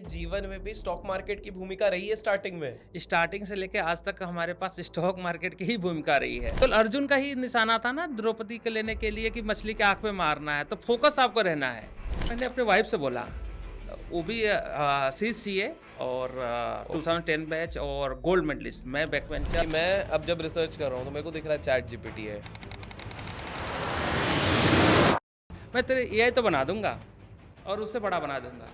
जीवन में भी स्टॉक मार्केट की भूमिका रही है स्टार्टिंग में? स्टार्टिंग से लेके आज तक हमारे पास स्टॉक मार्केट की ही भूमिका रही है। तो अर्जुन का ही निशाना था ना द्रौपदी को लेने के लिए कि मछली के आँख में मारना है, तो फ़ोकस आपको रहना है। मैंने अपने वाइफ़ से बोला, वो भी शी इज़ सीए और ओके। 2010 बैच और गोल्ड मेडलिस्ट, मैं बैक कि बेंचर। मैं अब जब रिसर्च कर रहा हूँ तो मेरे को दिख रहा है चैट जीपीटी है। मैं तेरे एआई तो बना दूँगा और उससे बड़ा बना दूँगा।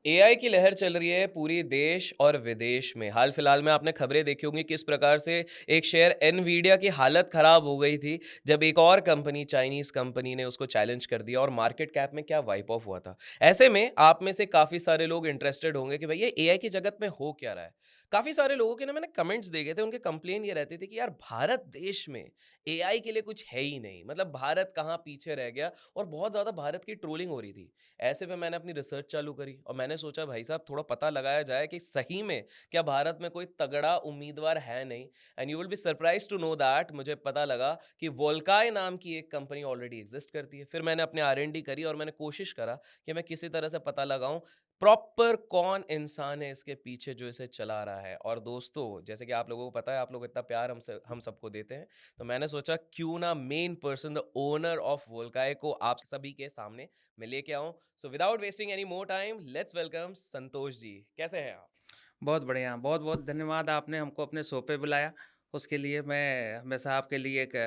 एआई की लहर चल रही है पूरी देश और विदेश में। हाल फिलहाल में आपने खबरें देखी होंगी किस प्रकार से एक शेयर एनवीडिया की हालत खराब हो गई थी जब एक और कंपनी, चाइनीज कंपनी ने उसको चैलेंज कर दिया और मार्केट कैप में क्या वाइप ऑफ हुआ था। ऐसे में आप में से काफी सारे लोग इंटरेस्टेड होंगे कि भैया एआई की जगत में हो क्या रहा है। काफी सारे लोगों के ना मैंने कमेंट्स देखे थे, उनके कंप्लेन ये रहती थी कि यार भारत देश में एआई के लिए कुछ है ही नहीं, मतलब भारत कहाँ पीछे रह गया। और बहुत ज्यादा भारत की ट्रोलिंग हो रही थी। ऐसे में मैंने अपनी रिसर्च चालू करी और मैंने सोचा भाई साहब थोड़ा पता लगाया जाए कि सही में क्या भारत में कोई तगड़ा उम्मीदवार है नहीं। And you will be surprise to know that मुझे पता लगा कि वोल्काई नाम की एक कंपनी ऑलरेडी एग्जिस्ट करती है। फिर मैंने अपने आर&डी करी और मैंने कोशिश करा कि मैं किसी तरह से पता लगाऊं प्रॉपर कौन इंसान है इसके पीछे जो इसे चला रहा है। और दोस्तों, जैसे कि आप लोगों को पता है, आप लोग इतना प्यार हम सबको देते हैं, तो मैंने सोचा क्यों ना main person, the owner of वोल्काई को आप सभी के सामने मैं लेके आऊं। So without wasting any more time, let's welcome Santosh ji. कैसे हैं आप? बहुत बढ़िया, बहुत-बहुत धन्यवाद आपने हमको अपने शो पे बुलाया। उसके लिए मैं हमेशा आपके लिए एक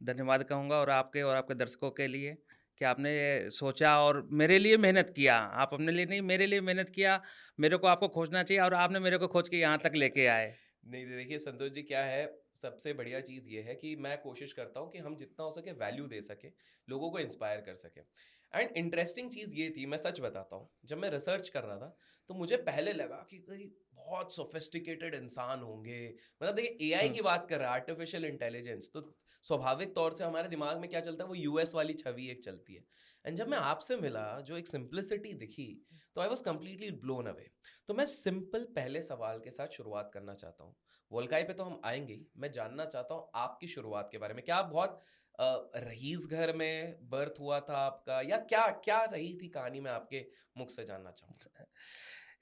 धन्यवाद कहूँगा और आपके दर्शकों के लिए कि आपने ये सोचा और मेरे लिए मेहनत किया। आप अपने लिए नहीं, मेरे लिए मेहनत किया। मेरे को आपको खोजना चाहिए और आपने मेरे को खोज के यहाँ तक लेके आए। नहीं, देखिए संतोष जी, क्या है, सबसे बढ़िया चीज़ ये है कि मैं कोशिश करता हूँ कि हम जितना हो सके वैल्यू दे सकें, लोगों को इंस्पायर कर सकें। एंड इंटरेस्टिंग चीज़ ये थी, मैं सच बताता हूँ, जब मैं रिसर्च कर रहा था, तो मुझे पहले लगा कि कहीं बहुत सोफिस्टिकेटेड इंसान होंगे। मतलब देखिए एआई हुँ। की बात कर रहा है, आर्टिफिशियल इंटेलिजेंस, तो स्वाभाविक तौर से हमारे दिमाग में क्या चलता है, वो यूएस वाली छवि एक चलती है। एंड जब मैं आपसे मिला, जो एक सिंप्लिसिटी दिखी, तो I was completely blown away. तो मैं सिंपल पहले सवाल के साथ शुरुआत करना चाहता हूँ। वोल्काई पे तो हम आएँगे ही। मैं जानना चाहता हूँ आपकी शुरुआत के बारे में। क्या आप बहुत रईस घर में बर्थ हुआ था आपका, या क्या क्या रही थी कहानी, मैं आपके मुख से जानना चाहूँगा?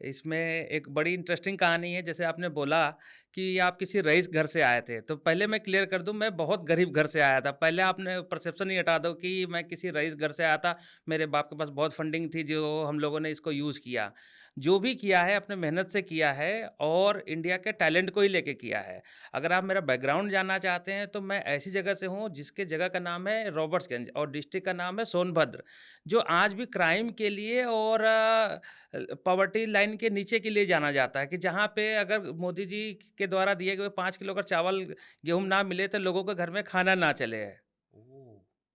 इसमें एक बड़ी इंटरेस्टिंग कहानी है, जैसे आपने बोला कि आप किसी रईस घर से आए थे, तो पहले मैं क्लियर कर दूँ, मैं बहुत गरीब घर से आया था। पहले आपने परसेप्शन ही हटा दो कि मैं किसी रईस घर से आया था, मेरे बाप के पास बहुत फंडिंग थी, जो हम लोगों ने इसको यूज़ किया। जो भी किया है, अपने मेहनत से किया है और इंडिया के टैलेंट को ही लेके किया है। अगर आप मेरा बैकग्राउंड जानना चाहते हैं, तो मैं ऐसी जगह से हूँ, जिसके जगह का नाम है रॉबर्ट्सगंज और डिस्ट्रिक्ट का नाम है सोनभद्र, जो आज भी क्राइम के लिए और पॉवर्टी लाइन के नीचे के लिए जाना जाता है कि जहाँ पे अगर मोदी जी के द्वारा दिए गए 5 किलो अगर चावल, गेहूँ ना मिले तो लोगों के घर में खाना ना चले। ओह!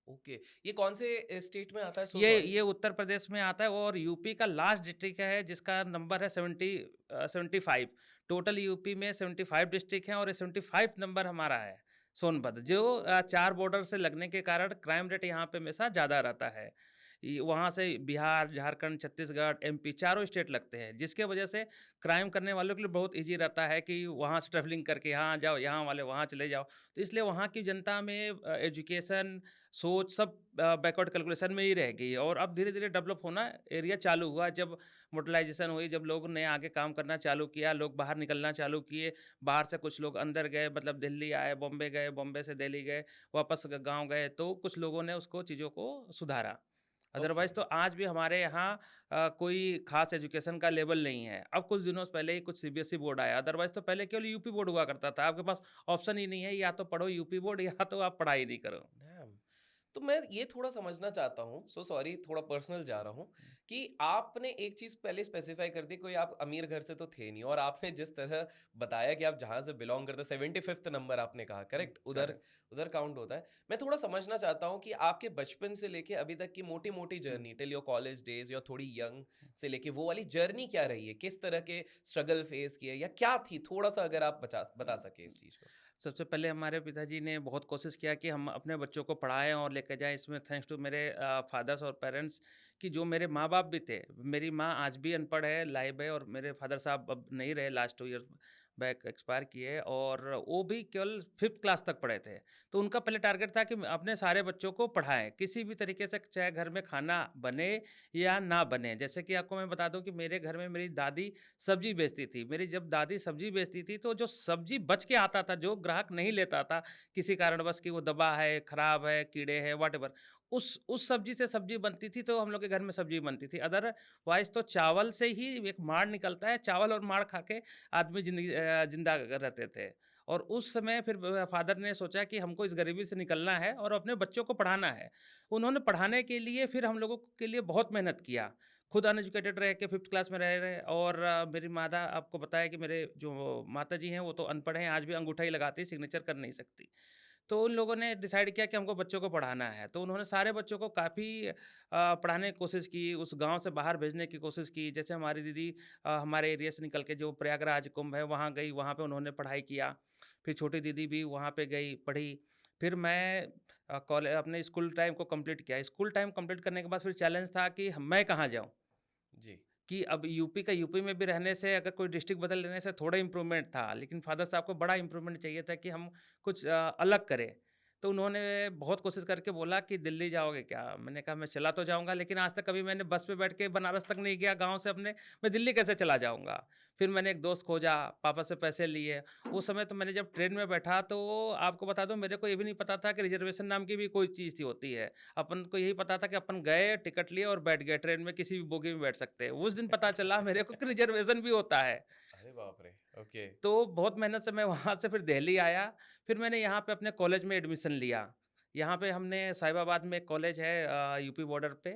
ओके। ये कौन से स्टेट में आता है? So sorry. ये उत्तर प्रदेश में आता है और यूपी का लास्ट डिस्ट्रिक्ट है जिसका नंबर है 75। टोटल यूपी में 75 डिस्ट्रिक्ट हैं और ये 75 नंबर हमारा है, सोनभद्र, जो 4 बॉर्डर से लगने के कारण क्राइम रेट यहाँ पे हमेशा ज़्यादा रहता है। वहाँ से बिहार, झारखंड, छत्तीसगढ़, एमपी चारों स्टेट लगते हैं, जिसके वजह से क्राइम करने वालों के लिए बहुत ईज़ी रहता है कि वहाँ से ट्रैवलिंग करके यहाँ जाओ, यहाँ वाले वहाँ चले जाओ। तो इसलिए वहाँ की जनता में एजुकेशन, सोच सब बैकवर्ड कैलकुलेशन में ही रह गई और अब धीरे-धीरे डेवलप होना एरिया चालू हुआ जब मॉडर्नाइज़ेशन हुई, जब लोगों ने आगे काम करना चालू किया, लोग बाहर निकलना चालू किए, बाहर से कुछ लोग अंदर गए, मतलब दिल्ली आए, बॉम्बे गए, बॉम्बे से दिल्ली गए, वापस गाँव गए, तो कुछ लोगों ने उसको चीज़ों को सुधारा। ओके। अदरवाइज़ तो आज भी हमारे यहाँ कोई ख़ास एजुकेशन का लेवल नहीं है। अब कुछ दिनों से पहले ही कुछ सीबीएसई बोर्ड आया, अदरवाइज़ तो पहले केवल यूपी बोर्ड हुआ करता था। आपके पास ऑप्शन ही नहीं है, या तो पढ़ो यूपी बोर्ड या तो आप पढ़ाई नहीं करो। डैम! तो मैं ये थोड़ा समझना चाहता हूँ, सो सॉरी थोड़ा पर्सनल जा रहा हूँ, कि आपने एक चीज़ पहले स्पेसिफ़ाई कर दी, कोई आप अमीर घर से तो थे नहीं, और आपने जिस तरह बताया कि आप जहाँ से बिलॉन्ग करते हैं, 75th नंबर आपने कहा, करेक्ट? उधर करेक्ट। उधर काउंट होता है। मैं थोड़ा समझना चाहता हूँ कि आपके बचपन से लेके अभी तक की मोटी-मोटी हुँ। Journey till your college days या थोड़ी यंग से लेके वो वाली जर्नी क्या रही है? किस तरह के स्ट्रगल फेस किए या क्या थी? थोड़ा-सा अगर आप बता सकें इस चीज़ को। सबसे पहले हमारे पिताजी ने बहुत कोशिश किया कि हम अपने बच्चों को पढ़ाएँ और लेके जाएँ। इसमें थैंक्स टू मेरे फादर्स और पेरेंट्स, कि जो मेरे माँ-बाप भी थे। मेरी माँ आज भी अनपढ़ है, लाइव है, और मेरे फादर साहब अब नहीं रहे लास्ट 2 ईयर बैक एक्सपायर किए और वो भी केवल 5th क्लास तक पढ़े थे। तो उनका पहले टारगेट था कि अपने सारे बच्चों को पढ़ाएँ, किसी भी तरीके से चाहे घर में खाना बने या ना बने। जैसे कि आपको मैं बता दूँ कि मेरे घर में मेरी दादी सब्ज़ी बेचती थी। मेरी जब दादी सब्ज़ी बेचती थी तो जो सब्ज़ी बच के आता था, जो ग्राहक नहीं लेता था किसी कारणवश कि वो दबा है, खराब है, कीड़े हैं, व्हाटएवर, उस सब्ज़ी से सब्ज़ी बनती थी तो हम लोग के घर में सब्ज़ी बनती थी। अदरवाइज़ तो चावल से ही एक माँड़ निकलता है, चावल और माँड़ खा के आदमी ज़िंदा रहते थे। और उस समय फिर फ़ादर ने सोचा कि हमको इस गरीबी से निकलना है और अपने बच्चों को पढ़ाना है। उन्होंने पढ़ाने के लिए फिर हम लोगों के लिए बहुत मेहनत किया। खुद अनएजुकेटेड रह के 5th क्लास में रह रहे और मेरी माता आपको बताया कि मेरे जो माताजी हैं वो तो अनपढ़ हैं, आज भी अंगूठा ही लगाती, सिग्नेचर कर नहीं सकती। तो उन लोगों ने डिसाइड किया कि हमको बच्चों को पढ़ाना है, तो उन्होंने सारे बच्चों को काफ़ी पढ़ाने की कोशिश की, उस गाँव से बाहर भेजने की कोशिश की। जैसे हमारी दीदी हमारे एरिया से निकल के जो प्रयागराज कुंभ है, वहाँ गई, वहाँ पे उन्होंने पढ़ाई किया। फिर छोटी दीदी भी वहाँ पे गई, पढ़ी। फिर मैं अपने स्कूल टाइम को कंप्लीट किया। स्कूल टाइम कंप्लीट करने के बाद फिर चैलेंज था कि मैं कहाँ जाऊँ? जी। कि अब यूपी का यूपी में भी रहने से अगर कोई डिस्ट्रिक्ट बदल देने से थोड़ा इम्प्रूवमेंट था, लेकिन फ़ादर साहब को बड़ा इम्प्रूवमेंट चाहिए था कि हम कुछ अलग करें। तो उन्होंने बहुत कोशिश करके बोला कि दिल्ली जाओगे क्या? मैंने कहा मैं चला तो जाऊँगा लेकिन आज तक कभी मैंने बस में बैठ के बनारस तक नहीं गया गाँव से अपने, मैं दिल्ली कैसे चला जाऊँगा? फिर मैंने एक दोस्त खोजा, पापा से पैसे लिए। उस समय तो मैंने जब ट्रेन में बैठा तो आपको बता दूँ मेरे को ये भी नहीं पता था कि रिज़र्वेशन नाम की भी कोई चीज़ थी होती है। अपन को यही पता था कि अपन गए, टिकट लिए और बैठ गए, ट्रेन में किसी भी बोगी में बैठ सकते हैं। उस दिन पता चला मेरे को कि रिज़र्वेशन भी होता है। अरे बाप रे! ओके। तो बहुत मेहनत से मैं वहाँ से फिर दिल्ली आया, फिर मैंने यहाँ पे अपने कॉलेज में एडमिशन लिया। यहाँ पे हमने साहिबाबाद में एक कॉलेज है यूपी बॉर्डर पे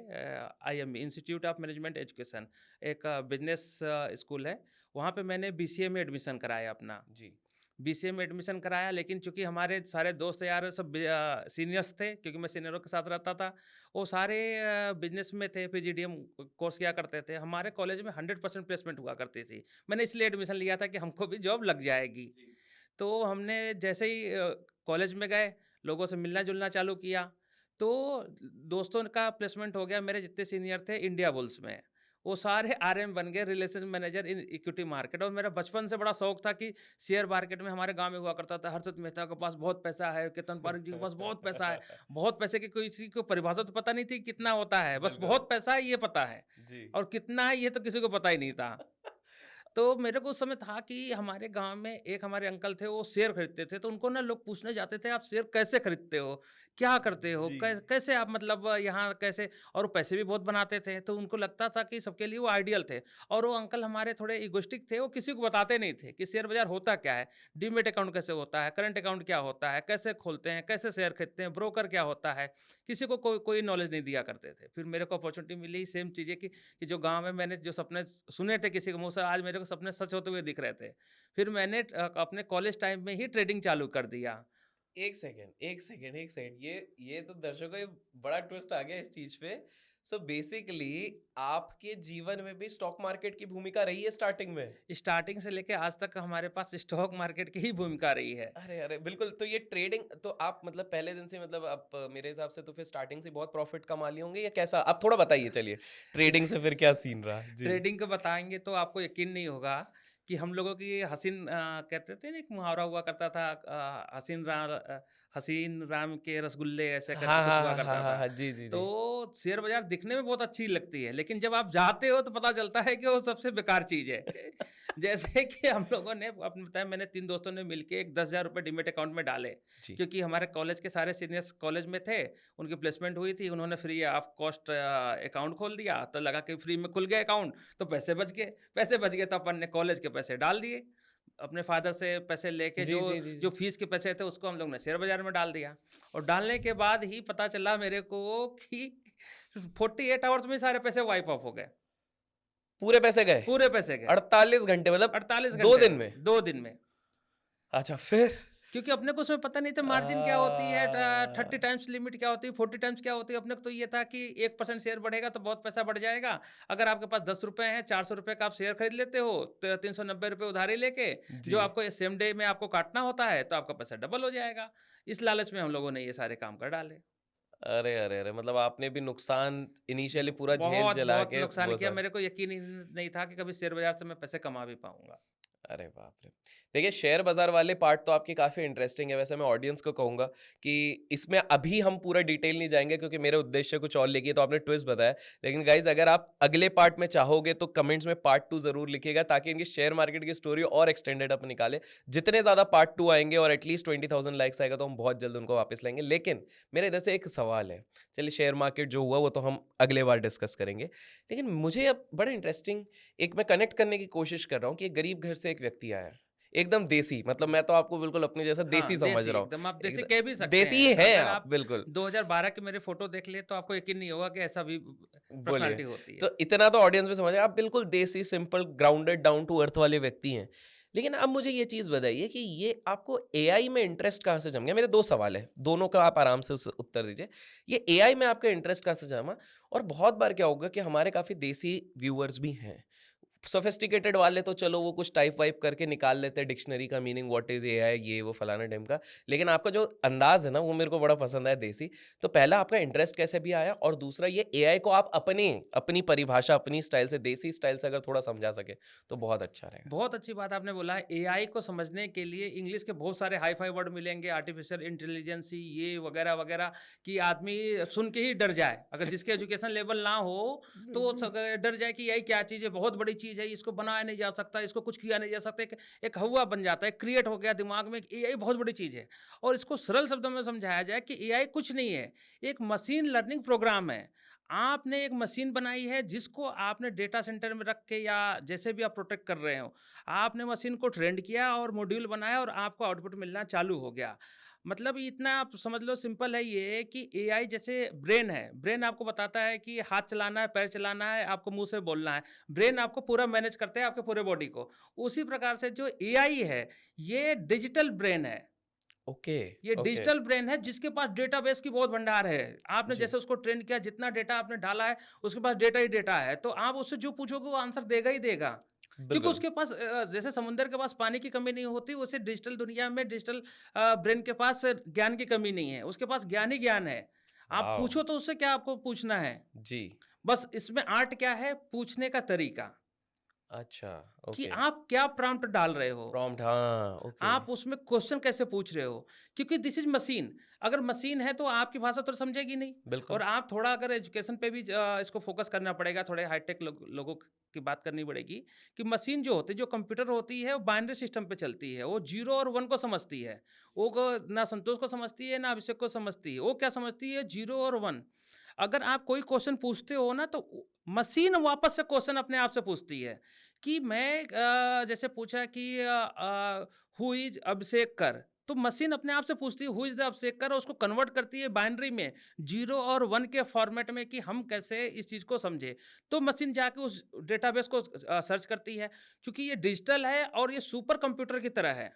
IME institute of management education एक बिज़नेस स्कूल है। वहाँ पे मैंने बीसीए में एडमिशन कराया अपना। जी। बीसीए में एडमिशन कराया लेकिन चूँकि हमारे सारे दोस्त यार सब सीनियर्स थे क्योंकि मैं सीनियरों के साथ रहता था। वो सारे बिज़नेस में थे, पीजीडीएम कोर्स किया करते थे। हमारे कॉलेज में 100% प्लेसमेंट हुआ करती थी। मैंने इसलिए एडमिशन लिया था कि हमको भी जॉब लग जाएगी। जी। तो हमने जैसे ही कॉलेज में गए, लोगों से मिलना-जुलना चालू किया, तो दोस्तों का प्लेसमेंट हो गया मेरे जितने सीनियर थे इंडिया बुल्स में। वो सारे आरएम बन गए relation manager in equity market और मेरा बचपन से बड़ा शौक था कि शेयर मार्केट में हमारे गाँव में हुआ करता था, हर्षद मेहता के पास बहुत पैसा है, केतन पारेख जी के पास बहुत पैसा है। बहुत पैसे की कोई किसी को परिभाषा तो पता नहीं थी कितना होता है, बस बिल्कुल। बहुत पैसा है ये पता है जी। और कितना है ये तो किसी को पता ही नहीं था। तो मेरे को उस समय था कि हमारे गाँव में एक हमारे अंकल थे, वो शेयर खरीदते थे, तो उनको ना लोग पूछने जाते थे, "आप शेयर कैसे खरीदते हो? क्या करते हो? जी। कैसे आप मतलब यहाँ कैसे?" और वो पैसे भी बहुत बनाते थे, तो उनको लगता था कि सबके लिए वो आइडियल थे। और वो अंकल हमारे थोड़े इगोइस्टिक थे, वो किसी को बताते नहीं थे कि शेयर बाज़ार होता क्या है? डीमैट अकाउंट कैसे होता है? करंट अकाउंट क्या होता है? कैसे खोलते हैं? कैसे शेयर खरीदते हैं? ब्रोकर क्या होता है? किसी को कोई नॉलेज नहीं दिया करते थे। फिर मेरे को अपॉर्च्युनिटी मिली सेम चीज़ें कि जो गाँव में मैंने जो सपने सुने थे किसी के मुँह से आज मेरे को सपने सच होते हुए दिख रहे थे। फिर मैंने अपने कॉलेज टाइम में ही ट्रेडिंग चालू कर दिया। 1 सेकंड, 1 सेकंड, 1 सेकंड ये तो दर्शकों ये बड़ा ट्विस्ट आ गया इस चीज़ पे। सो बेसिकली आपके जीवन में भी स्टॉक मार्केट की भूमिका रही है स्टार्टिंग में? स्टार्टिंग से लेके आज तक हमारे पास स्टॉक मार्केट की ही भूमिका रही है। अरे, अरे! बिल्कुल, तो ये ट्रेडिंग तो आप मतलब पहले दिन से मतलब आप मेरे हिसाब से तो फिर स्टार्टिंग से बहुत प्रॉफ़िट कमा लिए होंगे या कैसा? आप थोड़ा बताइए चलिए, ट्रेडिंग इस से फिर क्या सीन रहा? जी। ट्रेडिंग का बताएँगे तो आपको यकीन नहीं होगा कि हम लोगों की कहते थे ना एक मुहावरा हुआ करता था हसीन राम के रसगुल्ले ऐसे करके हाँ, कुछ हाँ, हुआ हाँ, हाँ, करता हाँ, था। हाँ। जी, जी, तो जी। शेयर बाज़ार दिखने में बहुत अच्छी लगती है, लेकिन जब आप जाते हो तो पता चलता है कि वो सबसे बेकार चीज़ है। जैसे कि हम लोगों ने आपने बताया मैंने 3 दोस्तों ने मिलके एक ₹10,000 डीमैट अकाउंट में डाले, जी। क्योंकि हमारे कॉलेज के सारे सीनियर्स कॉलेज में थे, उनकी प्लेसमेंट हुई थी, उन्होंने फ्री ऑफ कॉस्ट अकाउंट खोल दिया, तो लगा कि फ्री में खुल गया अकाउंट, तो पैसे बच गए। पैसे बच गए तो अपन ने कॉलेज के पैसे डाल दिए। अपने फादर से पैसे लेके जी, जो जी, जी, जो जी। फीस के पैसे थे उसको हम लोग ने शेयर बाज़ार में डाल दिया और डालने के बाद ही पता चला मेरे को कि 48 आवर्स में ही सारे पैसे वाइप ऑफ हो गए। पूरे पैसे गए? पूरे पैसे गए। 48 घंटे मतलब 48 2 घंटे दिन में, में? 2 दिन में। अच्छा फिर? क्योंकि अपने को उसमें पता नहीं था मार्जिन क्या होती है, आ 30 टाइम्स लिमिट क्या होती है, 40 टाइम्स क्या होती है। अपने को तो ये था कि 1% शेयर बढ़ेगा तो बहुत पैसा बढ़ जाएगा। अगर आपके पास ₹10 हैं, ₹400 का आप शेयर खरीद लेते हो, तो ₹390 उधारी लेके, जी। जो आपको सेम डे में आपको काटना होता है, तो आपका पैसा डबल हो जाएगा। इस लालच में हम लोगों ने ये सारे काम कर डाले। अरे, अरे, अरे! मतलब आपने भी नुकसान इनिशियली पूरा झेल बहुत, जला बहुत के नुकसान वो किया। सब मेरे को यकीन ही नहीं था कि कभी शेयर बाज़ार से मैं पैसे कमा भी पाऊँगा। अरे बाप रे! देखिए शेयर बाज़ार वाले पार्ट तो आपके काफ़ी इंटरेस्टिंग है। वैसे मैं ऑडियंस को कहूँगा कि इसमें अभी हम पूरा डिटेल नहीं जाएँगे क्योंकि मेरे उद्देश्य कुछ और लेके तो आपने ट्विस्ट बताया। लेकिन गाइज़ अगर आप अगले पार्ट में चाहोगे तो कमेंट्स में पार्ट 2 ज़रूर लिखिएगा ताकि इनकी शेयर मार्केट की स्टोरी और एक्सटेंडेड अपन निकालें। जितने ज़्यादा पार्ट 2 आएँगे और एटलीस्ट 20,000 लाइक्स आएगा तो हम बहुत जल्द उनको वापस लाएँगे। लेकिन मेरे इधर से एक सवाल है। चलिए शेयर मार्केट जो हुआ वो तो हम अगले बार डिस्कस करेंगे। लेकिन मुझे अब बड़ा इंटरेस्टिंग एक मैं कनेक्ट करने की कोशिश कर रहा हूँ कि एक गरीब घर से एक व्यक्ति आया। एकदम देसी मतलब मैं तो आपको बिल्कुल अपने जैसा हाँ, देसी समझ देसी रहा हूँ। एकदम आप देसी कह भी एकद सकते देसी हैं। ही हैं अगर आप, आप बिल्कुल। 2012 के मेरे फ़ोटो देख लिए तो आपको यकीन नहीं होगा कि ऐसा भी बोलिए। पर्सनैलिटी होती है। तो इतना तो ऑडियंस में समझ आया, आप बिल्कुल desi, simple, grounded, down to earth वाले व्यक्ति हैं। लेकिन अब मुझे ये चीज़ बताइए कि ये आपको एआई में इंटरेस्ट कहाँ से जम गया? मेरे 2 सवाल हैं, दोनों का आप आराम से उस उत्तर दीजिए। ये एआई में आपका इंटरेस्ट कहाँ से जमा? और बहुत बार क्या होगा कि हमारे काफ़ी देसी व्यूअर्स भी हैं। सोफिस्टिकेटेड वाले तो चलो वो कुछ टाइप वाइप करके निकाल लेते हैं डिक्शनरी का मीनिंग व्हाट इज एआई ये वो फलाना ढिमका। लेकिन आपका जो अंदाज है ना वो मेरे को बड़ा पसंद आया देसी। तो पहला आपका इंटरेस्ट कैसे भी आया और दूसरा ये एआई को आप अपने अपनी परिभाषा अपनी स्टाइल से देसी स्टाइल से अगर थोड़ा समझा सके तो बहुत अच्छा रहेगा। बहुत अच्छी बात आपने बोला है। एआई को समझने के लिए इंग्लिश के बहुत सारे हाई-फाई वर्ड मिलेंगे, आर्टिफिशियल इंटेलिजेंस ये वगैरह-वगैरह कि आदमी सुन के ही डर जाए। अगर जिसके एजुकेशन लेवल ना हो, तो वो बिल्कुल। डर जाए कि एआई क्या चीज़ है, बहुत बड़ी चीज़ है, इसको बनाया नहीं जा सकता, इसको कुछ किया नहीं जा सकता। एक एक हौवा बन जाता है, क्रिएट हो गया दिमाग में कि एआई बहुत बड़ी चीज़ है। और इसको सरल शब्दों में समझाया जाए कि एआई कुछ नहीं है, एक मशीन लर्निंग प्रोग्राम है। आपने एक मशीन बनाई है जिसको आपने डेटा सेंटर में रख के या जैसे भी आप प्रोटेक्ट कर रहे हो, आपने मशीन को ट्रेंड किया और मॉड्यूल बनाया और आपको आउटपुट मिलना चालू हो गया। मतलब इतना आप समझ लो सिंपल है ये कि एआई जैसे ब्रेन है, ब्रेन आपको बताता है कि हाथ चलाना है, पैर चलाना है, आपको मुँह से बोलना है। ब्रेन आपको पूरा मैनेज करता है आपके पूरे बॉडी को। उसी प्रकार से जो एआई है, ये डिजिटल ब्रेन है। ओके। ये ओके। डिजिटल ब्रेन है जिसके पास डेटाबेस की बहुत भंडार है। आपने जी। जैसे उसको ट्रेन किया, जितना डेटा आपने डाला है, उसके पास डेटा ही डेटा है। तो आप उससे जो पूछोगे वो आंसर देगा ही देगा। क्योंकि बिल्कुल। उसके पास जैसे समुद्र के पास पानी की कमी नहीं होती, वैसे डिजिटल दुनिया में डिजिटल ब्रेन के पास ज्ञान की कमी नहीं है। उसके पास ज्ञान ही ज्ञान है। आप वाओ। पूछो तो उससे क्या आपको पूछना है? जी। बस इसमें आर्ट क्या है? पूछने का तरीका, अच्छा। कि ओके। आप क्या प्रॉम्प्ट डाल रहे हो? प्रॉम्प्ट, हाँ। ओके। आप उसमें क्वेश्चन कैसे पूछ रहे हो? क्योंकि दिस इज़ मशीन। अगर मशीन है तो आपकी भाषा तो समझेगी नहीं। बिल्कुल। और आप थोड़ा अगर एजुकेशन पे भी इसको फ़ोकस करना पड़ेगा, थोड़े हाईटेक लोगों की बात करनी पड़ेगी कि मशीन जो होती है, जो कंप्यूटर होती है, वो बाइनरी सिस्टम पे चलती है। वो 0 और 1 को समझती है। वो ना संतोष को समझती है, ना अभिषेक को समझती है। वो क्या समझती है? 0 और 1। अगर आप कोई क्वेश्चन पूछते हो ना तो मशीन वापस से क्वेश्चन अपने आप से पूछती है कि मैं जैसे पूछा कि हु इज अभिषेक कर, तो मशीन अपने आप से पूछती है हु इज द अभिषेक कर और उसको कन्वर्ट करती है बाइनरी में 0 और 1 के फॉर्मेट में कि हम कैसे इस चीज़ को समझे। तो मशीन जाके उस डेटाबेस को सर्च करती है। क्योंकि ये डिजिटल है और ये सुपर कंप्यूटर की तरह है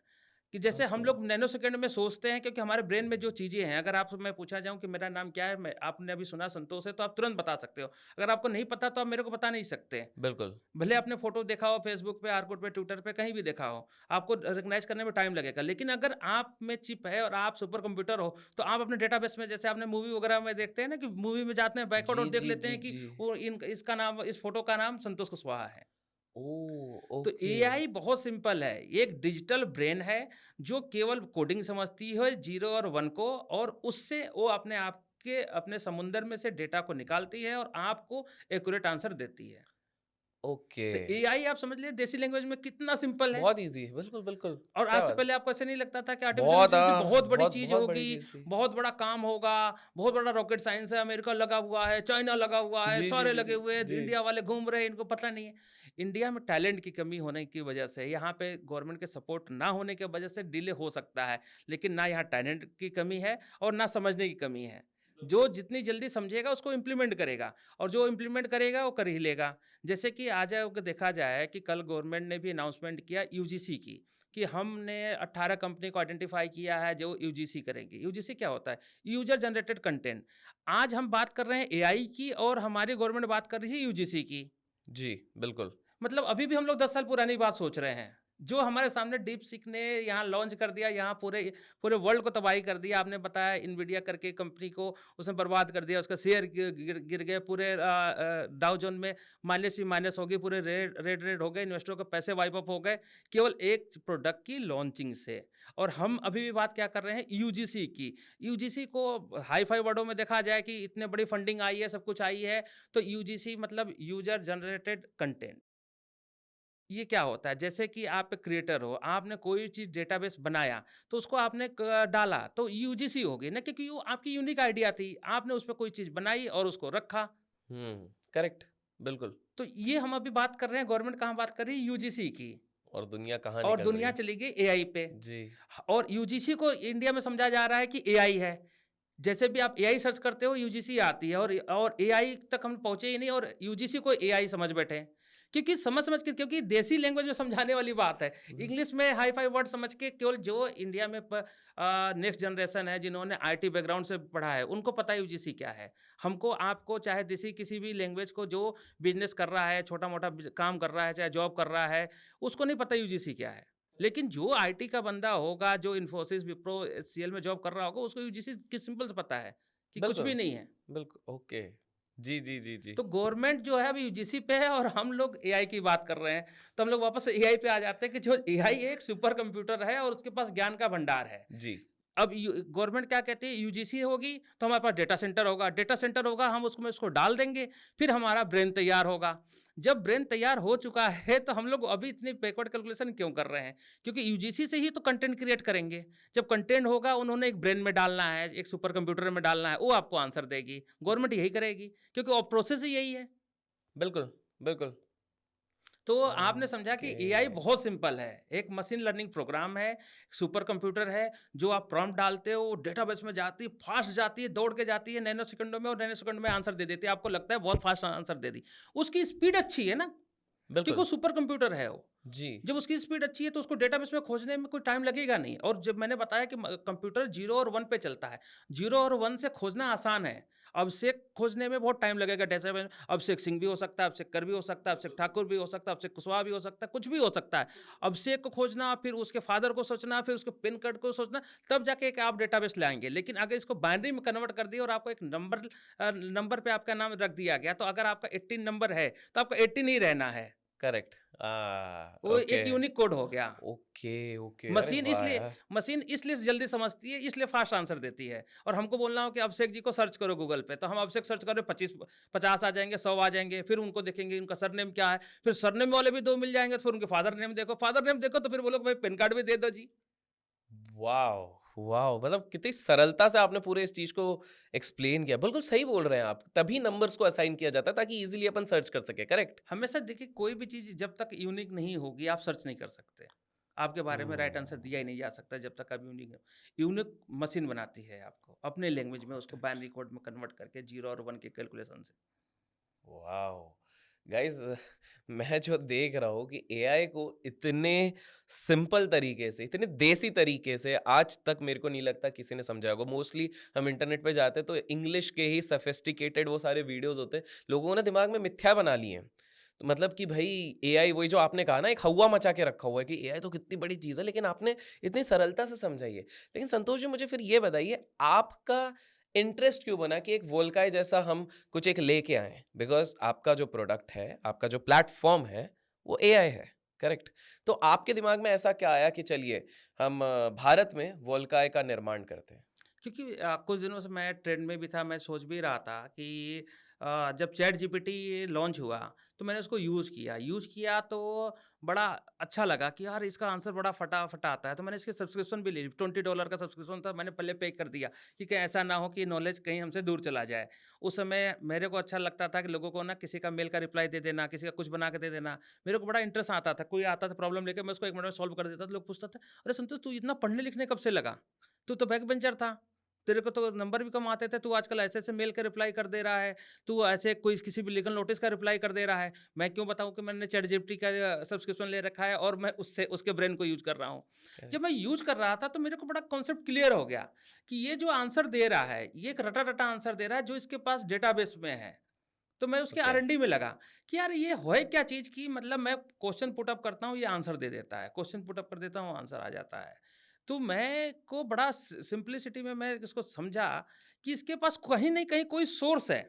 कि जैसे हम ओके। लोग नैनो सेकंड में सोचते हैं, क्योंकि हमारे ब्रेन में जो चीज़ें हैं, अगर आपसे मैं पूछा जाऊँ कि मेरा नाम क्या है, मैं आपने अभी सुना संतोष है, तो आप तुरंत बता सकते हो। अगर आपको नहीं पता तो आप मेरे को बता नहीं सकते। बिल्कुल। भले आपने फ़ोटो देखा हो फेसबुक पे, आर्कुट पे, ट्विटर पे, कहीं भी देखा हो, आपको रिकॉग्नाइज़ करने में टाइम लगेगा। लेकिन अगर आप में चिप है और आप सुपर कंप्यूटर हो, तो आप अपने डेटाबेस में, जैसे आपने मूवी वगैरह में देखते हैं ना कि मूवी में जाते हैं बैकवर्ड जी, और देख जी, लेते जी, हैं कि जी। वो इन इसका नाम, इस फ़ोटो का नाम संतोष कुशवाहा है। ओह! तो ओके। एआई बहुत सिंपल है। ये एक डिजिटल ब्रेन है जो केवल कोडिंग समझती है 0 और 1 को, और उससे वो अपने आप के अपने समुंदर में से डेटा को निकालती है और आपको एक्यूरेट आंसर देती है। ओके। तो एआई आप समझ लिए देसी लैंग्वेज में कितना सिंपल है। बहुत ईज़ी है। बिल्कुल, बिल्कुल। और आज क्या से बात है! पहले आपको ऐसा नहीं लगता था कि आर्टिफिशियल बहुत इंटेलिजेंस बहुत बड़ी बहुत चीज़ बहुत बड़ी होगी, चीज़ थी। बहुत बड़ा काम होगा, बहुत बड़ा रॉकेट साइंस है, अमेरिका लगा हुआ है, चाइना लगा हुआ है, जी, जी, सारे जी, लगे जी, हुए हैं, जी। इंडिया वाले घूम रहे हैं, इनको पता नहीं है। इंडिया में टैलेंट की कमी होने की वजह से, यहाँ पे गवर्नमेंट के सपोर्ट ना होने की वजह से डिले हो सकता है, लेकिन ना यहाँ टैलेंट की कमी है और ना समझने की कमी है। जो जितनी जल्दी समझेगा उसको इम्प्लीमेंट करेगा, और जो इम्प्लीमेंट करेगा वो कर ही लेगा। जैसे कि आज अगर देखा जाए कि कल गवर्नमेंट ने भी अनाउंसमेंट किया यूजीसी की, कि हमने 18 कंपनी को आइडेंटिफाई किया है जो यूजीसी करेंगी। यूजीसी क्या होता है? User generated content. आज हम बात कर रहे हैं एआई की और हमारी गवर्नमेंट बात कर रही है यूजीसी की। जी, बिल्कुल। मतलब अभी भी हम लोग 10 साल पुरानी बात सोच रहे हैं। जो हमारे सामने डीप सीक ने यहाँ लॉन्च कर दिया, यहाँ पूरे पूरे वर्ल्ड को तबाही कर दिया। आपने बताया इन्विडिया करके कंपनी को उसने बर्बाद कर दिया, उसका शेयर गिर गए, पूरे डाउ जोन में माइनस ही माइनस हो गई, पूरे रेड हो गए, इन्वेस्टरों के पैसे वाइप अप हो गए केवल एक प्रोडक्ट की लॉन्चिंग से। और हम अभी भी बात क्या कर रहे हैं, यूजीसी की। यूजीसी को हाई फाई वर्डों में देखा जाए कि इतने बड़ी फंडिंग आई है, सब कुछ आई है, तो यूजीसी मतलब यूजर जनरेटेड कंटेंट। ये क्या होता है? जैसे कि आप एक क्रिएटर हो, आपने कोई चीज़ डेटाबेस बनाया, तो उसको आपने डाला, तो यूजीसी होगी ना, क्योंकि वो आपकी यूनिक आइडिया थी। आपने उसपे कोई चीज़ बनाई और उसको रखा। करेक्ट, बिल्कुल। तो ये हम अभी बात कर रहे हैं, गवर्नमेंट कहाँ बात कर रही है? यूजीसी की। और दुनिया कहाँ और निकल रही दुनिया है। चली गई एआई पे। जी। और यूजीसी को इंडिया में समझा जा रहा है कि एआई है। जैसे भी आप एआई सर्च करते हो, यूजीसी आती है, और एआई तक हम पहुँचे ही नहीं और यूजीसी को एआई समझ बैठे हैं। क्योंकि समझ के, क्योंकि देसी लैंग्वेज में समझाने वाली बात है। इंग्लिश में हाई फाई वर्ड समझ के केवल जो इंडिया में नेक्स्ट जनरेशन है, जिन्होंने आईटी बैकग्राउंड से पढ़ा है, उनको पता है यूजीसी क्या है। हमको, आपको, चाहे देसी किसी भी लैंग्वेज को जो बिज़नेस कर रहा है, छोटा-मोटा काम कर रहा है, चाहे जॉब कर रहा है, उसको नहीं पता यूजीसी क्या है। लेकिन जो आईटी का बंदा होगा, जो इन्फोसिस, विप्रो, एचसीएल में जॉब कर रहा होगा, उसको यूजीसी की सिंपल से पता है कि कुछ भी बिल्कुल, नहीं है। बिल्कुल, ओके। जी, जी, जी, जी। तो गवर्नमेंट जो है अभी यूजीसी पे है और हम लोग एआई की बात कर रहे हैं। तो हम लोग वापस एआई पे आ जाते हैं कि जो एआई एक सुपर कंप्यूटर है और उसके पास ज्ञान का भंडार है। जी। अब गवर्नमेंट क्या कहती है, यूजीसी होगी तो हमारे पास डेटा सेंटर होगा, हम उसको में उसको डाल देंगे, फिर हमारा ब्रेन तैयार होगा। जब ब्रेन तैयार हो चुका है तो हम लोग अभी इतनी बैकवर्ड कैलकुलेशन क्यों कर रहे हैं? क्योंकि यूजीसी से ही तो कंटेंट क्रिएट करेंगे। जब कंटेंट होगा, उन्होंने एक ब्रेन में डालना है, एक सुपर कंप्यूटर में डालना है, वो आपको आंसर देगी। गवर्नमेंट यही करेगी, क्योंकि प्रोसेस ही यही है। बिल्कुल, बिल्कुल। तो आपने समझा कि ओके। एआई बहुत सिंपल है। एक मशीन लर्निंग प्रोग्राम है, सुपर कंप्यूटर है, जो आप प्रॉम्प्ट डालते हो, डेटाबेस में जाती है, फास्ट जाती है, दौड़ के जाती है नैनो सेकंडों में, और नैनो सेकंड में आंसर दे देती है। आपको लगता है बहुत फास्ट आंसर दे दी। उसकी स्पीड अच्छी है ना, क्योंकि वो बिल्कुल। सुपर कंप्यूटर है वो। जी। जब उसकी स्पीड अच्छी है तो उसको डेटाबेस में खोजने में कोई टाइम लगेगा नहीं। और जब मैंने बताया कि कंप्यूटर 0 और 1 पे चलता है, 0 और 1 से खोजना आसान है। अभिषेक खोजने में बहुत टाइम लगेगा डेटाबेस में। अभिषेक सिंह भी हो सकता है, अभिषेक कर भी हो सकता है, अभिषेक ठाकुर भी हो सकता है, अभिषेक कुशवाहा भी हो सकता है, कुछ भी हो सकता है। अभिषेक को खोजना, फिर उसके फादर को सोचना, फिर उसके पिन कोड को सोचना, तब जाके एक आप डेटाबेस लाएंगे। लेकिन अगर इसको बाइनरी में कन्वर्ट कर दिया और आपको एक नंबर पे आपका नाम रख दिया गया, तो अगर आपका 18 नंबर है तो आपका 18 ही रहना है। करेक्ट। वो ओके। एक यूनिक कोड हो गया। Okay, okay. अरे मशीन वाह इसलिए यार! मशीन इसलिए जल्दी समझती है, इसलिए फास्ट आंसर देती है। और हमको बोलना हो कि अभिषेक जी को सर्च करो गूगल पे, तो हम अभिषेक सर्च करें, 25 50 आ जाएँगे, 100 आ जाएँगे। फिर उनको देखेंगे उनका सरनेम क्या है, फिर सरनेम वाले भी 2 मिल जाएँगे, तो फिर उनके फादर नेम देखो, तो फिर बोलो भाई पैन कार्ड भी दे दो जी। वॉव! वॉव! मतलब कितनी सरलता से आपने पूरे इस चीज़ को एक्सप्लेन किया। बिल्कुल सही बोल रहे हैं आप। तभी नंबर्स को असाइन किया जाता है ताकि ईज़िली अपन सर्च कर सकें, करेक्ट? हमेशा देखिए, कोई भी चीज़ जब तक यूनिक नहीं होगी, आप सर्च नहीं कर सकते। आपके बारे में राइट आंसर हुँ। दिया ही नहीं जा सकता जब तक आप यूनिक यूनिक मशीन बनाती है आपको, अपने लैंग्वेज में उसको बाइनरी कोड में कन्वर्ट करके 0 और 1 के कैलकुलेशन से। वाओ! गाइज़ मैं जो देख रहा हूँ कि एआई को इतने सिंपल तरीके से, इतने देसी तरीके से आज तक मेरे को नहीं लगता किसी ने समझा होगा। मोस्टली हम इंटरनेट पे जाते हैं तो इंग्लिश के ही सोफिस्टिकेटेड वो सारे वीडियोज़ होते हैं। लोगों ने दिमाग में मिथ्या बना लिए हैं। तो मतलब कि भई एआई वही जो आपने कहा ना एक हौवा मचा के रखा हुआ है कि एआई तो कितनी बड़ी चीज़ है, लेकिन आपने इतनी सरलता से समझाई है। लेकिन संतोष जी मुझे फिर ये बताइए आपका इंटरेस्ट क्यों बना कि एक वोल्काई जैसा हम कुछ एक लेके आएँ? बिकॉज़ आपका जो प्रोडक्ट है, आपका जो प्लेटफ़ॉर्म है, वो एआई है, करेक्ट? तो आपके दिमाग में ऐसा क्या आया कि चलिए हम भारत में वोल्काई का निर्माण करते हैं? क्योंकि कुछ दिनों से मैं ट्रेंड में भी था, मैं सोच भी रहा था कि जब चैट जीपीटी लॉन्च हुआ, तो मैंने उसको यूज़ किया तो बड़ा अच्छा लगा कि यार इसका आंसर बड़ा फटाफट आता है। तो मैंने इसकी सब्सक्रिप्शन भी ली, $20 का सब्सक्रिप्शन था, मैंने पहले पे कर दिया कि कहीं ऐसा ना हो कि नॉलेज कहीं हमसे दूर चला जाए। उस समय मेरे को अच्छा लगता था कि लोगों को ना किसी का मेल का रिप्लाई दे देना, किसी का कुछ बना के दे देना, मेरे को बड़ा इंटरेस्ट आता था। कोई आता था प्रॉब्लम लेके, मैं उसको 1 मिनट में सॉल्व कर देता था। लोग पूछता था, "अरे संतोष, तू इतना पढ़ने लिखने कब से लगा? तू तो बैक बेंचर था। तेरे को तो नंबर भी कम आते थे, तू आजकल ऐसे-ऐसे मेल का रिप्लाई कर दे रहा है, तू ऐसे कोई किसी भी लीगल नोटिस का रिप्लाई कर दे रहा है। मैं क्यों बताऊँ कि मैंने चैटजीपीटी का सब्सक्रिप्शन ले रखा है और मैं उससे उसके ब्रेन को यूज़ कर रहा हूँ। जब करेक्ट। मैं यूज़ कर रहा था तो मेरे को बड़ा कॉन्सेप्ट क्लियर हो गया कि ये जो आंसर दे रहा है, ये एक रटा-रटा आंसर दे रहा है जो इसके पास डेटाबेस में है। तो मैं उसके ओके, R&D में लगा कि यार ये है क्या चीज़ कि मतलब मैं क्वेश्चन पुट अप करता हूँ, ये आंसर दे देता है, क्वेश्चन पुट अप कर देता हूँ, आंसर आ जाता है। तो मैं को बड़ा सिंप्लिसिटी में मैं इसको समझा कि इसके पास कहीं न कहीं कोई सोर्स है।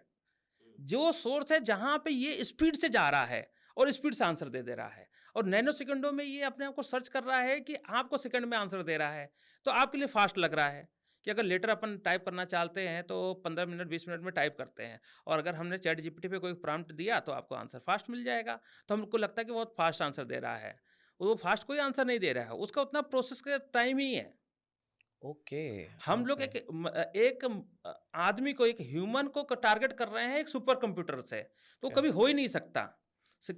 जो सोर्स है जहाँ पे ये स्पीड से जा रहा है और स्पीड से आंसर दे दे रहा है और नैनो सेकंडों में ये अपने आप को सर्च कर रहा है कि आपको सेकंड में आंसर दे रहा है, तो आपके लिए फास्ट लग रहा है कि अगर लेटर अपन टाइप करना चाहते हैं तो 15 मिनट 20 मिनट में टाइप करते हैं और अगर हमने चैट जीपीटी पे कोई प्रॉम्प्ट दिया तो आपको आंसर फास्ट मिल जाएगा। तो हमको लगता है कि बहुत फास्ट आंसर दे रहा है, वो फास्ट कोई आंसर नहीं दे रहा है, उसका उतना प्रोसेस का टाइम ही है। ओके, हम लोग ओके, आदमी को, एक ह्यूमन को टारगेट कर रहे हैं एक सुपर कंप्यूटर से, तो कभी करेक्ट, हो ही नहीं सकता।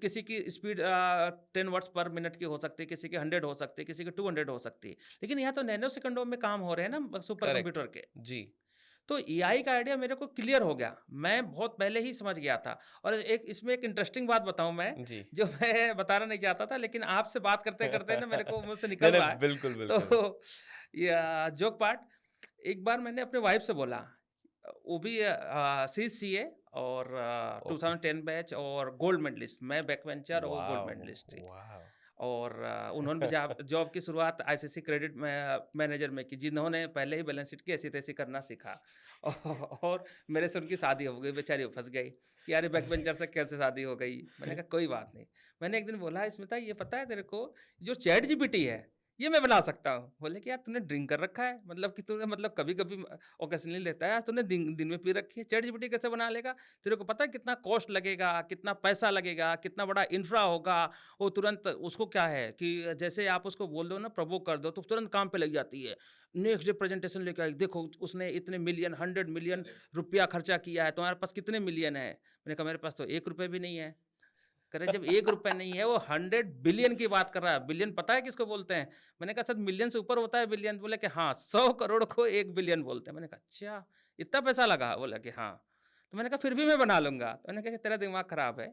किसी की स्पीड 10 वर्ड्स पर मिनट की हो सकती है, किसी की 100 हो सकती है, किसी की 200 हो सकती है, लेकिन यहाँ तो नैनो सेकंडों में काम हो रहे हैं ना सुपर करेक्ट, कंप्यूटर के। जी, तो एआई का आइडिया मेरे को क्लियर हो गया, मैं बहुत पहले ही समझ गया था। और एक इसमें एक इंटरेस्टिंग बात बताऊं मैं, जी। जो मैं बताना नहीं चाहता था लेकिन आपसे बात करते करते ना मेरे को मुझसे नहीं, निकल रहा नहीं, है। बिल्कुल, बिल्कुल। तो या जोक पार्ट, एक बार मैंने अपने वाइफ से बोला, वो भी सी सी है और ओके, 2010 बैच और गोल्ड मेडलिस्ट, मैं बैक वेंचर और वो गोल्ड वॉव! मेडलिस्ट थी। वॉव! और उन्होंने भी जॉब जॉब की शुरुआत आईसीसी क्रेडिट में मैनेजर में की, जिन्होंने पहले ही बैलेंस शीट की ऐसी-तैसी करना सीखा। और मेरे से उनकी शादी हो गई, बेचारी वो फँस गई कि यार बैक बेंचर से कैसे शादी हो गई? मैंने कहा कोई बात नहीं। मैंने एक दिन बोला, स्मिता ये पता है तेरे को, जो चैट जीपीटी है ये मैं बना सकता हूँ। बोले कि यार तूने ड्रिंक कर रखा है? मतलब कि तूने मतलब कभी-कभी ओकेज़नली लेता है, तूने दिन में पी रखी है, चैट जीपीटी कैसे बना लेगा? तेरे को पता है कितना कॉस्ट लगेगा, कितना पैसा लगेगा, कितना बड़ा इंफ्रा होगा? वो तुरंत उसको क्या है कि जैसे आप उसको बोल दो ना, प्रोवोक कर दो, तो तुरंत काम पे लग जाती है। नेक्स्ट डे प्रेजेंटेशन लेके आई, देखो उसने इतने मिलियन 100 मिलियन रुपया खर्चा किया है, तुम्हारे पास कितने मिलियन है? मैंने कहा मेरे पास तो 1 रुपए भी नहीं है। कह रहे जब 1 रुपए नहीं है, वो 100 बिलियन की बात कर रहा है। बिलियन पता है किसको बोलते हैं? मैंने कहा सर मिलियन से ऊपर होता है बिलियन। बोले कि हाँ, 100 करोड़ को 1 बिलियन बोलते हैं। मैंने कहा अच्छा, इतना पैसा लगा? बोला कि हाँ। तो मैंने कहा फिर भी मैं बना लूँगा। तो मैंने कहा कि तेरा दिमाग खराब है,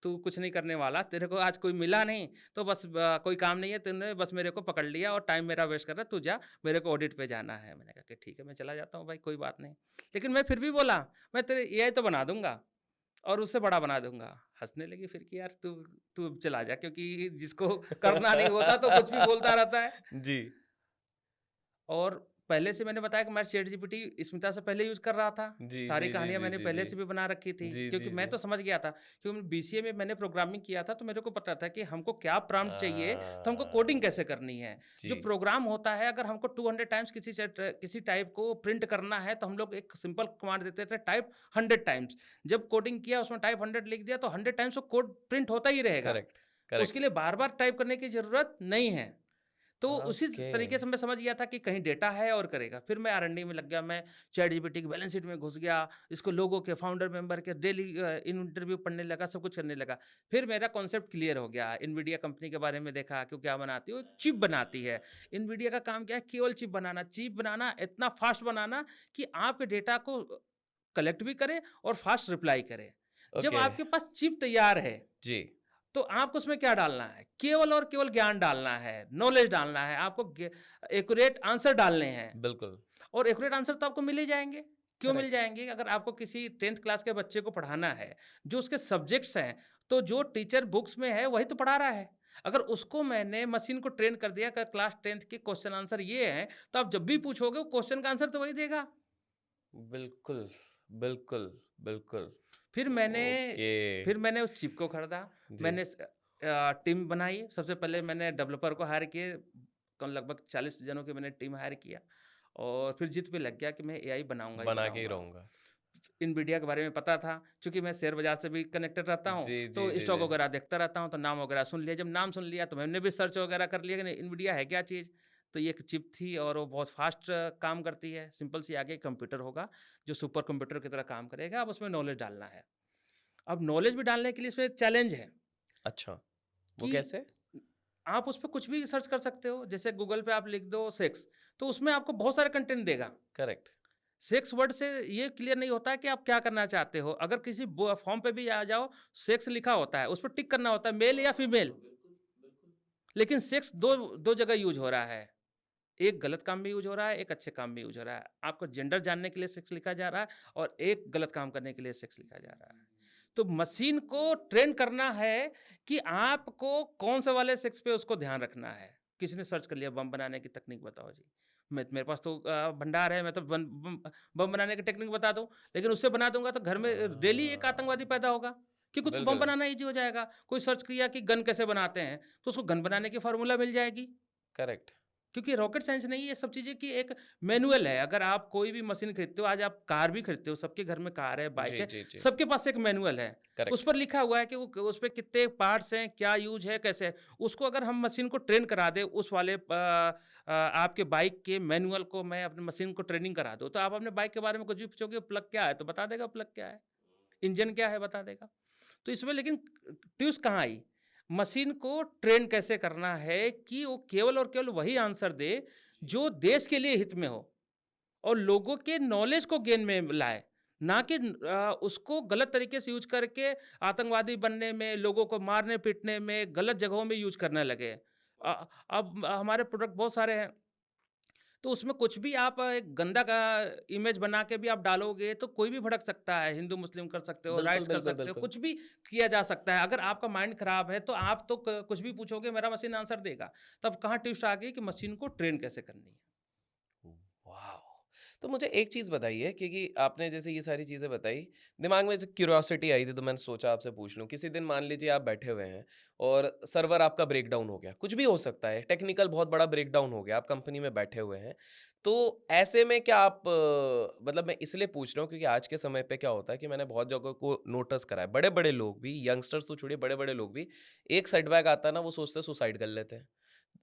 तू कुछ नहीं करने वाला, तेरे को आज कोई मिला नहीं, तो बस कोई काम नहीं है, तूने बस मेरे को पकड़ लिया और टाइम मेरा वेस्ट कर रहा है, तू जा, मेरे को ऑडिट पे जाना है। मैंने कहा कि ठीक है, मैं चला जाता हूँ भाई, कोई बात नहीं। लेकिन मैं फिर भी बोला, मैं तेरे एआई तो बना दूँगा और उससे बड़ा बना दूँगा। हँसने लगी फिर कि यार तू तू चला जा, क्योंकि जिसको करना नहीं होता तो कुछ भी बोलता रहता है। जी। और पहले से मैंने बताया कि मैं चैटजीपीटी स्मिता से पहले यूज़ कर रहा था। जी, सारी जी, जी, कहानियाँ जी, मैंने जी, पहले जी। से भी बना रखी थी, जी, क्योंकि जी, मैं जी। तो समझ गया था, क्योंकि बीसीए में मैंने प्रोग्रामिंग किया था, तो मेरे को पता था कि हमको क्या प्रॉम्प्ट चाहिए, तो हमको कोडिंग हाँ, कैसे करनी है। जो जी, प्रोग्राम होता है, अगर हमको 200 टाइम्स किसी टाइप को प्रिंट करना है, तो हम लोग एक सिंपल कमांड देते थे, टाइप 100 टाइम्स। जब कोडिंग किया, उसमें टाइप 100 लिख दिया, तो 100 टाइम्स वो कोड प्रिंट होता ही रहेगा। Correct, correct. उसके लिए बार-बार टाइप करने की ज़रूरत नहीं है। तो उसी ओके, तरीके से मैं समझ गया था कि कहीं डेटा है और करेगा। फिर मैं आर&डी में लग गया, मैं चैटजीपीटी की बैलेंस शीट में घुस गया, इसको लोगों के, फाउंडर मेंबर के डेली इंटरव्यू पढ़ने लगा, सब कुछ करने लगा। फिर मेरा कॉन्सेप्ट क्लियर हो गया, इनवीडिया कंपनी के बारे में देखा कि वो क्या बनाती है, वो चिप बनाती है। इनवीडिया का काम क्या है? केवल चिप बनाना, इतना फास्ट बनाना कि आपके डेटा को कलेक्ट भी करे और फास्ट रिप्लाई करे। जब ओके, आपके पास चिप तैयार है, जी, तो आपको उसमें क्या डालना है? केवल और केवल ज्ञान डालना है, नॉलेज डालना है, आपको एक्यूरेट आंसर डालने हैं बिल्कुल, और एक्यूरेट आंसर तो आपको मिल ही जाएँगे। क्यों मिल करेक्ट, जाएँगे? अगर आपको किसी 10th क्लास के बच्चे को पढ़ाना है, जो उसके सब्जेक्ट्स हैं, तो जो टीचर बुक्स में है, वही तो पढ़ा रहा है। अगर उसको मैंने मशीन को ट्रेन कर दिया कि क्लास 10th के क्वेश्चन आंसर ये हैं, तो आप जब भी पूछोगे, वो क्वेश्चन का आंसर तो वही देगा। बिल्कुल, बिल्कुल, बिल्कुल। फिर मैंने ओके, फिर मैंने उस चिप को खरीदा। जी, मैंने टीम बनाई। सबसे पहले मैंने डेवलपर को हायर किए, कम लगभग 40 जनों की मैंने टीम हायर किया और फिर जिद पे लग गया कि मैं एआई बनाऊँगा ही बना के ही बनाऊँगा। रहूँगा। इनवीडिया के बारे में पता था, चूँकि मैं शेयर बाज़ार से भी कनेक्टेड रहता हूँ, जी, जी, तो जी, स्टॉक जी। वगैरह देखता रहता हूँ, तो नाम वगैरह सुन लिया। जब नाम सुन लिया, तो मैंने भी सर्च वगैरह कर लिया कि नहीं इनवीडिया है क्या चीज़? तो ये एक चिप थी और वो बहुत फ़ास्ट काम करती है। सिंपल सी आगे कंप्यूटर होगा, जो सुपर कंप्यूटर की तरह काम करेगा, अब उसमें नॉलेज डालना है। अब नॉलेज भी डालने के लिए इसमें एक चैलेंज है अच्छा, वो कि कैसे? आप उस पे कुछ भी सर्च कर सकते हो। जैसे गूगल पे आप लिख दो सेक्स, तो उसमें आपको बहुत सारे कंटेंट देगा। करेक्ट, सेक्स वर्ड से ये क्लियर नहीं होता है कि आप क्या करना चाहते हो। अगर किसी फॉर्म पे भी आ जाओ, सेक्स लिखा होता है, उस पर टिक करना होता है, मेल या फीमेल। लेकिन सेक्स दो दो जगह यूज हो रहा है। एक गलत काम में यूज हो रहा है, एक अच्छे काम में यूज हो रहा है। आपको जेंडर जानने के लिए सेक्स लिखा जा रहा है और एक गलत काम करने के लिए सेक्स लिखा जा रहा है। तो मशीन को ट्रेन करना है कि आपको कौन से वाले सेक्स पे उसको ध्यान रखना है। किसी ने सर्च कर लिया बम बनाने की तकनीक बताओ जी। मैं मेरे पास तो भंडार है, मैं तो बम बनाने की टेक्निक बता दूँ, लेकिन उससे बना दूँगा तो घर में डेली एक आतंकवादी पैदा होगा, क्योंकि उसको बम बिल्कुल, बनाना ईज़ी हो जाएगा। कोई सर्च किया कि गन कैसे बनाते हैं, तो उसको गन बनाने की फ़ॉर्मूला मिल जाएगी। करेक्ट। क्योंकि रॉकेट साइंस नहीं है ये सब चीज़ें कि एक मैनुअल है। अगर आप कोई भी मशीन खरीदते हो, आज आप कार भी खरीदते हो, सबके घर में कार है, बाइक जी, है, जी, जी। सबके पास एक मैनुअल है। उस करेक्ट, पर लिखा हुआ है कि वो उस पे कितने पार्ट्स हैं, क्या यूज़ है, कैसे है। उसको अगर हम मशीन को ट्रेन करा दें उस वाले आपके बाइक के मैनुअल को, मैं अपनी मशीन को ट्रेनिंग करा दूँ, तो आप अपने बाइक के बारे में कुछ भी पूछोगे प्लग क्या है? तो बता देगा प्लग क्या है, इंजन क्या है बता देगा। तो इसमें लेकिन ट्यूस कहाँ आई? मशीन को ट्रेन कैसे करना है कि वो केवल और केवल वही आंसर दे जो देश के लिए हित में हो और लोगों के नॉलेज को गेन में लाए, ना कि उसको गलत तरीके से यूज करके आतंकवादी बनने में, लोगों को मारने पीटने में, गलत जगहों में यूज करने लगे। अब हमारे प्रोडक्ट बहुत सारे हैं, तो उसमें कुछ भी आप एक गंदा का इमेज बना के भी आप डालोगे तो कोई भी भड़क सकता है। हिंदू मुस्लिम कर सकते हो, बिल्कुल, राइट्स कर बिल्कुल, सकते हो, बिल्कुल। कुछ भी किया जा सकता है। अगर आपका माइंड खराब है तो आप तो कुछ भी पूछोगे मेरा मशीन आंसर देगा। तब कहाँ ट्विस्ट आ गई कि मशीन को ट्रेन कैसे करनी है। वाओ! तो मुझे एक चीज़ बताइए क्योंकि आपने जैसे ये सारी चीज़ें बताई, दिमाग में ऐसे क्यूरियोसिटी आई थी तो मैंने सोचा आपसे पूछ लूँ। किसी दिन मान लीजिए आप बैठे हुए हैं और सर्वर आपका ब्रेकडाउन हो गया, कुछ भी हो सकता है, टेक्निकल बहुत बड़ा ब्रेकडाउन हो गया, आप कंपनी में बैठे हुए हैं। तो ऐसे में क्या आप मतलब मैं इसलिए पूछ रहा हूँ क्योंकि आज के समय पे क्या होता है कि मैंने बहुत जगहों को नोटिस करा है, बड़े-बड़े लोग भी, यंगस्टर्स तो छोड़िए बड़े-बड़े लोग भी, एक सेटबैक आता है ना वो सोचते हैं सुसाइड कर लेते हैं।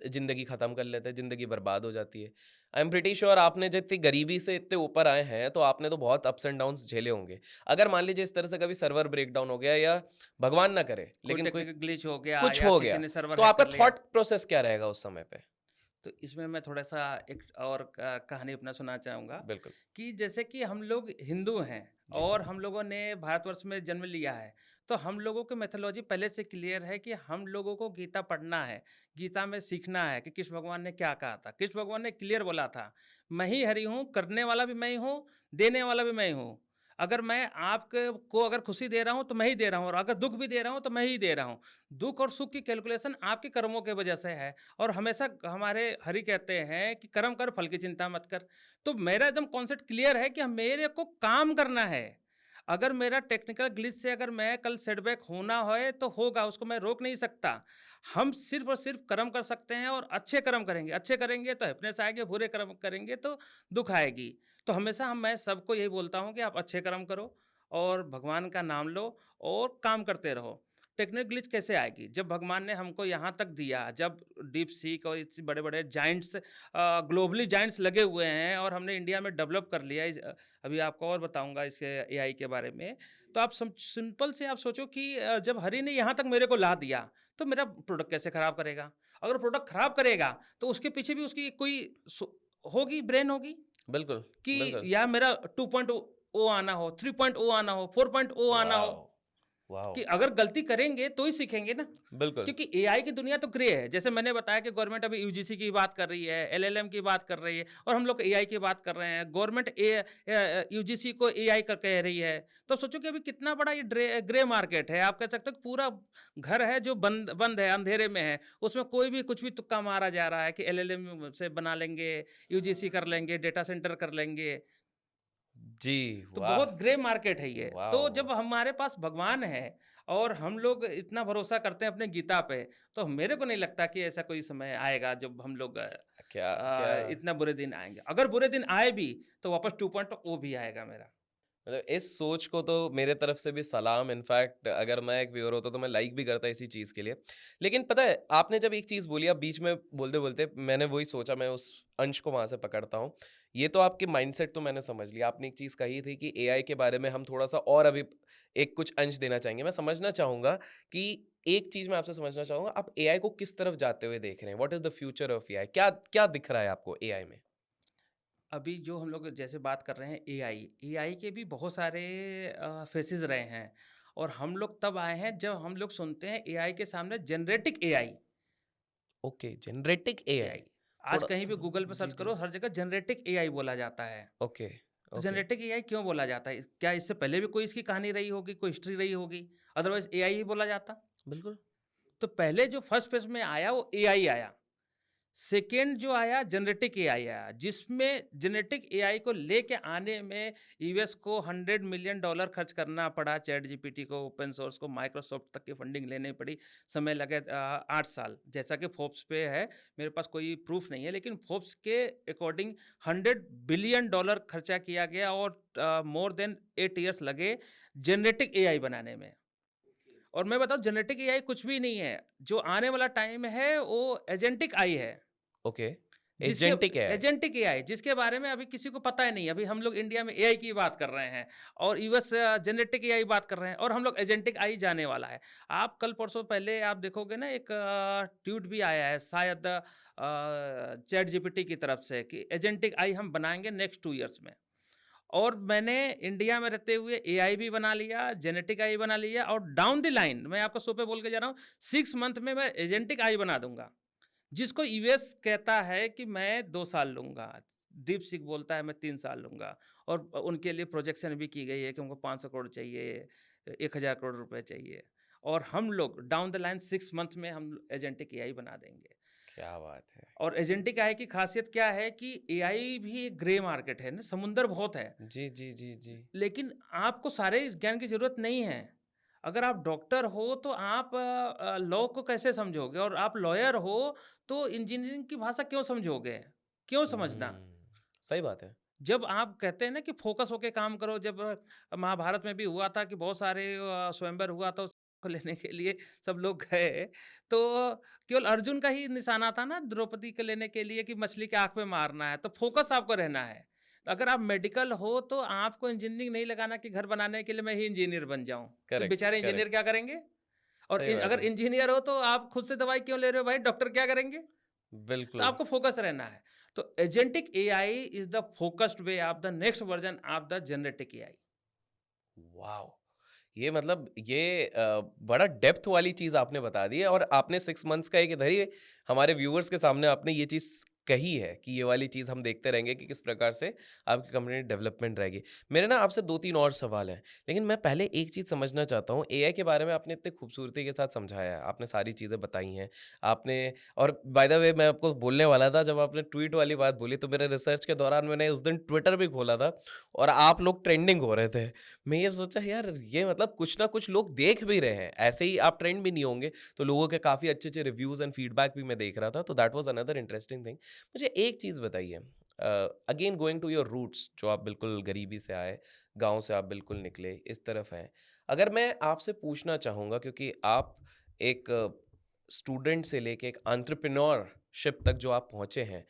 ज़िंदगी ख़त्म कर लेते हैं, ज़िंदगी बर्बाद हो जाती है। आई एम प्रिटी श्योर आपने जितनी गरीबी से इतने ऊपर आए हैं, तो आपने तो बहुत अप्स एंड डाउन्स झेले होंगे। अगर मान लीजिए इस तरह से कभी सर्वर ब्रेकडाउन हो गया या भगवान ना करे, कोई लेकिन कोई टेक्निकल ग्लिच हो गया कुछ या हो किसी गया, ने सर्वर तो हैक आपका कर लिया। थॉट प्रोसेस क्या रहेगा उस समय पे? तो इसमें मैं थोड़ा-सा एक और कहानी अपना सुनाना चाहूँगा बिल्कुल। कि जैसे कि हम लोग हिंदू हैं जी। और हम लोगों ने भारतवर्ष में जन्म लिया है, तो हम लोगों की मैथोलॉजी पहले से क्लियर है कि हम लोगों को गीता पढ़ना है, गीता में सीखना है कि कृष्ण भगवान ने क्या कहा था। कृष्ण भगवान ने क्लियर बोला था, मैं ही हरि हूँ, करने वाला भी मैं ही हूँ, देने वाला भी मैं ही हूँ। अगर मैं आपके को अगर खुशी दे रहा हूँ, तो मैं ही दे रहा हूँ और अगर दुःख भी दे रहा हूँ, तो मैं ही दे रहा हूँ। दुःख और सुख की कैलकुलेशन आपके कर्मों की वजह से है। और हमेशा हमारे हरि कहते हैं कि कर्म कर फल की चिंता मत कर। तो मेरा एकदम कॉन्सेप्ट क्लियर है कि मेरे को काम करना है। अगर मेरा टेक्निकल ग्लिच से अगर मैं कल सेटबैक होना है तो होगा, उसको मैं रोक नहीं सकता। हम सिर्फ और सिर्फ कर्म कर सकते हैं और अच्छे कर्म करेंगे। अच्छे करेंगे तो हैप्पीनेस आएगी, बुरे कर्म करेंगे तो दुःख आएगी। तो हमेशा मैं सबको यही बोलता हूँ कि आप अच्छे कर्म करो और भगवान का नाम लो और काम करते रहो। टेक्निकल ग्लिच कैसे आएगी? जब भगवान ने हमको यहाँ तक दिया, जब डीप सीक और इतने बड़े-बड़े जायंट्स ग्लोबली जायंट्स लगे हुए हैं और हमने इंडिया में डेवलप कर लिया अभी आपको और बताऊँगा इसके एआई के बारे में। तो आप सिंपल से आप सोचो कि जब हरि ने यहाँ तक मेरे को ला दिया, तो मेरा प्रोडक्ट कैसे खराब करेगा? अगर प्रोडक्ट खराब करेगा, तो उसके पीछे भी उसकी कोई होगी, ब्रेन होगी बिल्कुल, कि बिल्कुल। या मेरा 2.0 आना हो, 3.0 आना हो, 4.0 आना हो। वॉव! वॉव! कि अगर गलती करेंगे तो ही सीखेंगे ना। बिल्कुल। क्योंकि एआई की दुनिया तो ग्रे है। जैसे मैंने बताया कि गवर्नमेंट अभी यूजीसी की बात कर रही है, एलएलएम की बात कर रही है और हम लोग एआई की बात कर रहे हैं। गवर्नमेंट यूजीसी को एआई का कह रही है। तो सोचो कि अभी कितना बड़ा ये ग्रे मार्केट है। आप कह सकते हो कि पूरा घर है जो बंद बंद है, अंधेरे में है। उसमें कोई भी कुछ भी तुक्का मारा जा रहा है कि एलएलएम से बना लेंगे, यूजीसी कर लेंगे, डेटा सेंटर कर लेंगे। जी, तो वाह! बहुत ग्रे मार्केट है ये। तो वॉव! जब हमारे पास भगवान है और हम लोग इतना भरोसा करते हैं अपने गीता पे, तो मेरे को नहीं लगता कि ऐसा कोई समय आएगा जब हम लोग क्या क्या इतना बुरे दिन आएँगे। अगर बुरे दिन आए भी, तो वापस 2.0 भी आएगा मेरा। मतलब इस सोच को तो मेरे तरफ से भी सलाम इनफैक्ट अगर मैं एक व्यूअर होता तो मैं लाइक भी करता इसी चीज़ के लिए। लेकिन पता है आपने जब एक चीज़ बोली अब बीच में बोलते-बोलते मैंने वही सोचा मैं उस अंश को वहाँ से पकड़ता हूँ। ये तो आपके माइंडसेट तो मैंने समझ लिया। आपने एक चीज़ कही थी कि एआई के बारे में हम थोड़ा-सा और अभी एक कुछ अंश देना चाहेंगे। मैं समझना चाहूँगा कि एक चीज़ मैं आपसे समझना चाहूँगा आप एआई को किस तरफ जाते हुए देख रहे हैं? What is the future of AI? क्या क्या दिख रहा है आपको एआई में? अभी जो हम लोग जैसे बात कर रहे हैं एआई, एआई के भी बहुत सारे फेसेज़ रहे हैं और हम लोग तब आए हैं जब हम लोग सुनते हैं एआई के सामने जेनरेटिक एआई। ओके, जनरेटिक एआई एआई आज थोड़ा कहीं भी गूगल पे जी, सर्च जी। करो, हर जगह जेनरेटिक एआई बोला जाता है। ओके, तो ओके, जेनेटिक एआई क्यों बोला जाता है? क्या इससे पहले भी कोई इसकी कहानी रही होगी, कोई हिस्ट्री रही होगी? अदरवाइज़ एआई ही बोला जाता। बिल्कुल। तो पहले जो फर्स्ट फेज़ में आया वो एआई आया। सेकंड जो आया जनरेटिक एआई आया, जिसमें जनरेटिक एआई को लेके आने में यूएस को $100 मिलियन खर्च करना पड़ा, चैट जीपीटी को, ओपन सोर्स को, माइक्रोसॉफ्ट तक की फंडिंग लेनी पड़ी, समय लगे 8 साल। जैसा कि फोर्ब्स पे है, मेरे पास कोई प्रूफ नहीं है, लेकिन फोर्ब्स के अकॉर्डिंग $100 बिलियन खर्चा किया गया और मोर देन 8 इयर्स लगे जनरेटिक एआई बनाने में। और मैं बताऊँ जेनेटिक एआई कुछ भी नहीं है, जो आने वाला टाइम है वो एजेंटिक आई है। ओके, जिसके एजेंटिक एआई। एजेंटिक एआई जिसके बारे में अभी किसी को पता ही नहीं। अभी हम लोग इंडिया में एआई की बात कर रहे हैं और यूएस जेनेटिक एआई बात कर रहे हैं और हम लोग एजेंटिक आई जाने वाला है। आप कल परसों पहले आप देखोगे ना एक ट्वीट भी आया है शायद चैट जीपीटी की तरफ से कि एजेंटिक आई हम बनाएंगे नेक्स्ट 2 इयर्स में। और मैंने इंडिया में रहते हुए एआई भी बना लिया, जेनेटिक आई बना लिया और डाउन द लाइन मैं आपको शो पे बोल के जा रहा हूँ 6 मंथ में मैं एजेंटिक आई बना दूंगा। जिसको यूएस कहता है कि मैं 2 साल लूँगा, डीपसीक बोलता है मैं 3 साल लूँगा और उनके लिए प्रोजेक्शन भी की गई है कि उनको 500 करोड़ चाहिए, 1000 करोड़ रुपए चाहिए और हम लोग डाउन द लाइन 6 मंथ में हम एजेंटिक एआई बना देंगे। क्या बात है! और एजेंटिक एआई की खासियत क्या है कि एआई भी एक ग्रे मार्केट है ना, समुंदर बहुत है। जी, जी, जी, जी। लेकिन आपको सारे ज्ञान की ज़रूरत नहीं है। अगर आप डॉक्टर हो तो आप लॉ को कैसे समझोगे और आप लॉयर हो तो इंजीनियरिंग की भाषा क्यों समझोगे? क्यों समझना? सही बात है। जब आप कहते हैं ना कि फ़ोकस होके काम करो, जब महाभारत में भी हुआ था कि बहुत सारे स्वयंवर हुआ था उसको लेने के लिए सब लोग गए, तो केवल अर्जुन का ही निशाना था ना द्रौपदी को लेने के लिए कि मछली के आँख में मारना है, तो फ़ोकस आपको रहना है। तो अगर आप मेडिकल हो तो आपको इंजीनियरिंग नहीं लगाना कि घर बनाने के लिए मैं ही इंजीनियर बन जाऊँ, तो करेक्ट, बेचारे इंजीनियर करेक्ट। क्या करेंगे? और सही बात अगर है। इंजीनियर हो तो आप खुद से दवाई क्यों ले रहे हो भाई? डॉक्टर क्या करेंगे? तो बिल्कुल। आपको फोकस रहना है। तो agentic AI is the focused way of the next version of the genetic AI. Wow! ये मतलब ये बड़ा डेप्थ वाली चीज़ आपने बता दी है और आपने 6 मंथ्स का एक इधर ही हमारे व्यूअर्स के सामने आपने ये चीज़ कही है कि ये वाली चीज़ हम देखते रहेंगे कि किस प्रकार से आपकी कंपनी डेवलपमेंट रहेगी। मेरे ना आपसे 2-3 और सवाल हैं, लेकिन मैं पहले एक चीज़ समझना चाहता हूँ, एआई के बारे में आपने इतने खूबसूरती के साथ समझाया है, आपने सारी चीज़ें बताई हैं, आपने और बाय द वे मैं आपको बोलने वाला था जब आपने ट्वीट वाली बात बोली तो मेरे रिसर्च के दौरान मैंने उस दिन ट्विटर भी खोला था और आप लोग ट्रेंडिंग हो रहे थे। मैं ये सोचा यार ये मतलब कुछ ना कुछ लोग देख भी रहे हैं। ऐसे ही आप ट्रेंड भी नहीं होंगे, तो लोगों के काफ़ी अच्छे-अच्छे रिव्यूज़ एंड फीडबैक भी मैं देख रहा था, तो that was another interesting thing. मुझे एक चीज़ बताइए again going to your roots जो आप बिल्कुल गरीबी से आए, गाँव से आप बिल्कुल निकले, इस तरफ हैं। अगर मैं आपसे पूछना चाहूँगा क्योंकि आप एक स्टूडेंट से लेके एक एंटरप्रेन्योरशिप तक जो आप पहुँचे हैं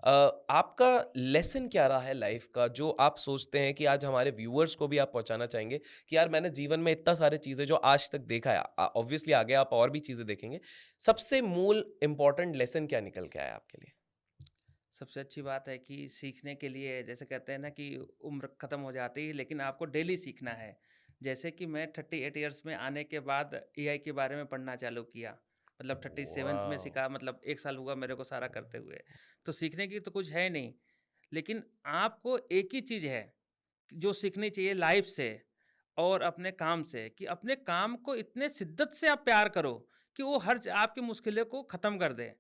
अ, आपका लेसन क्या रहा है लाइफ का जो आप सोचते हैं कि आज हमारे व्यूअर्स को भी आप पहुंचाना चाहेंगे कि यार मैंने जीवन में इतना सारे चीज़ें जो आज तक देखा है ऑब्वियसली आगे आप और भी चीज़ें देखेंगे सबसे मूल इम्पोर्टेंट लेसन क्या निकल के आया आपके लिए? सबसे अच्छी बात है कि सीखने के लिए जैसे कहते हैं ना कि उम्र खत्म हो जाती है लेकिन आपको डेली सीखना है। जैसे कि मैं 38 इयर्स में आने के बाद एआई के बारे में पढ़ना चालू किया। मतलब 37th में वाह। सीखा, मतलब 1 साल हुआ मेरे को सारा करते हुए। तो सीखने की तो कुछ है नहीं, लेकिन आपको एक ही चीज़ है जो सीखनी चाहिए लाइफ से और अपने काम से, कि अपने काम को इतने शिद्दत से आप प्यार करो कि वो हर आपकी मुश्किलों को ख़त्म कर दे।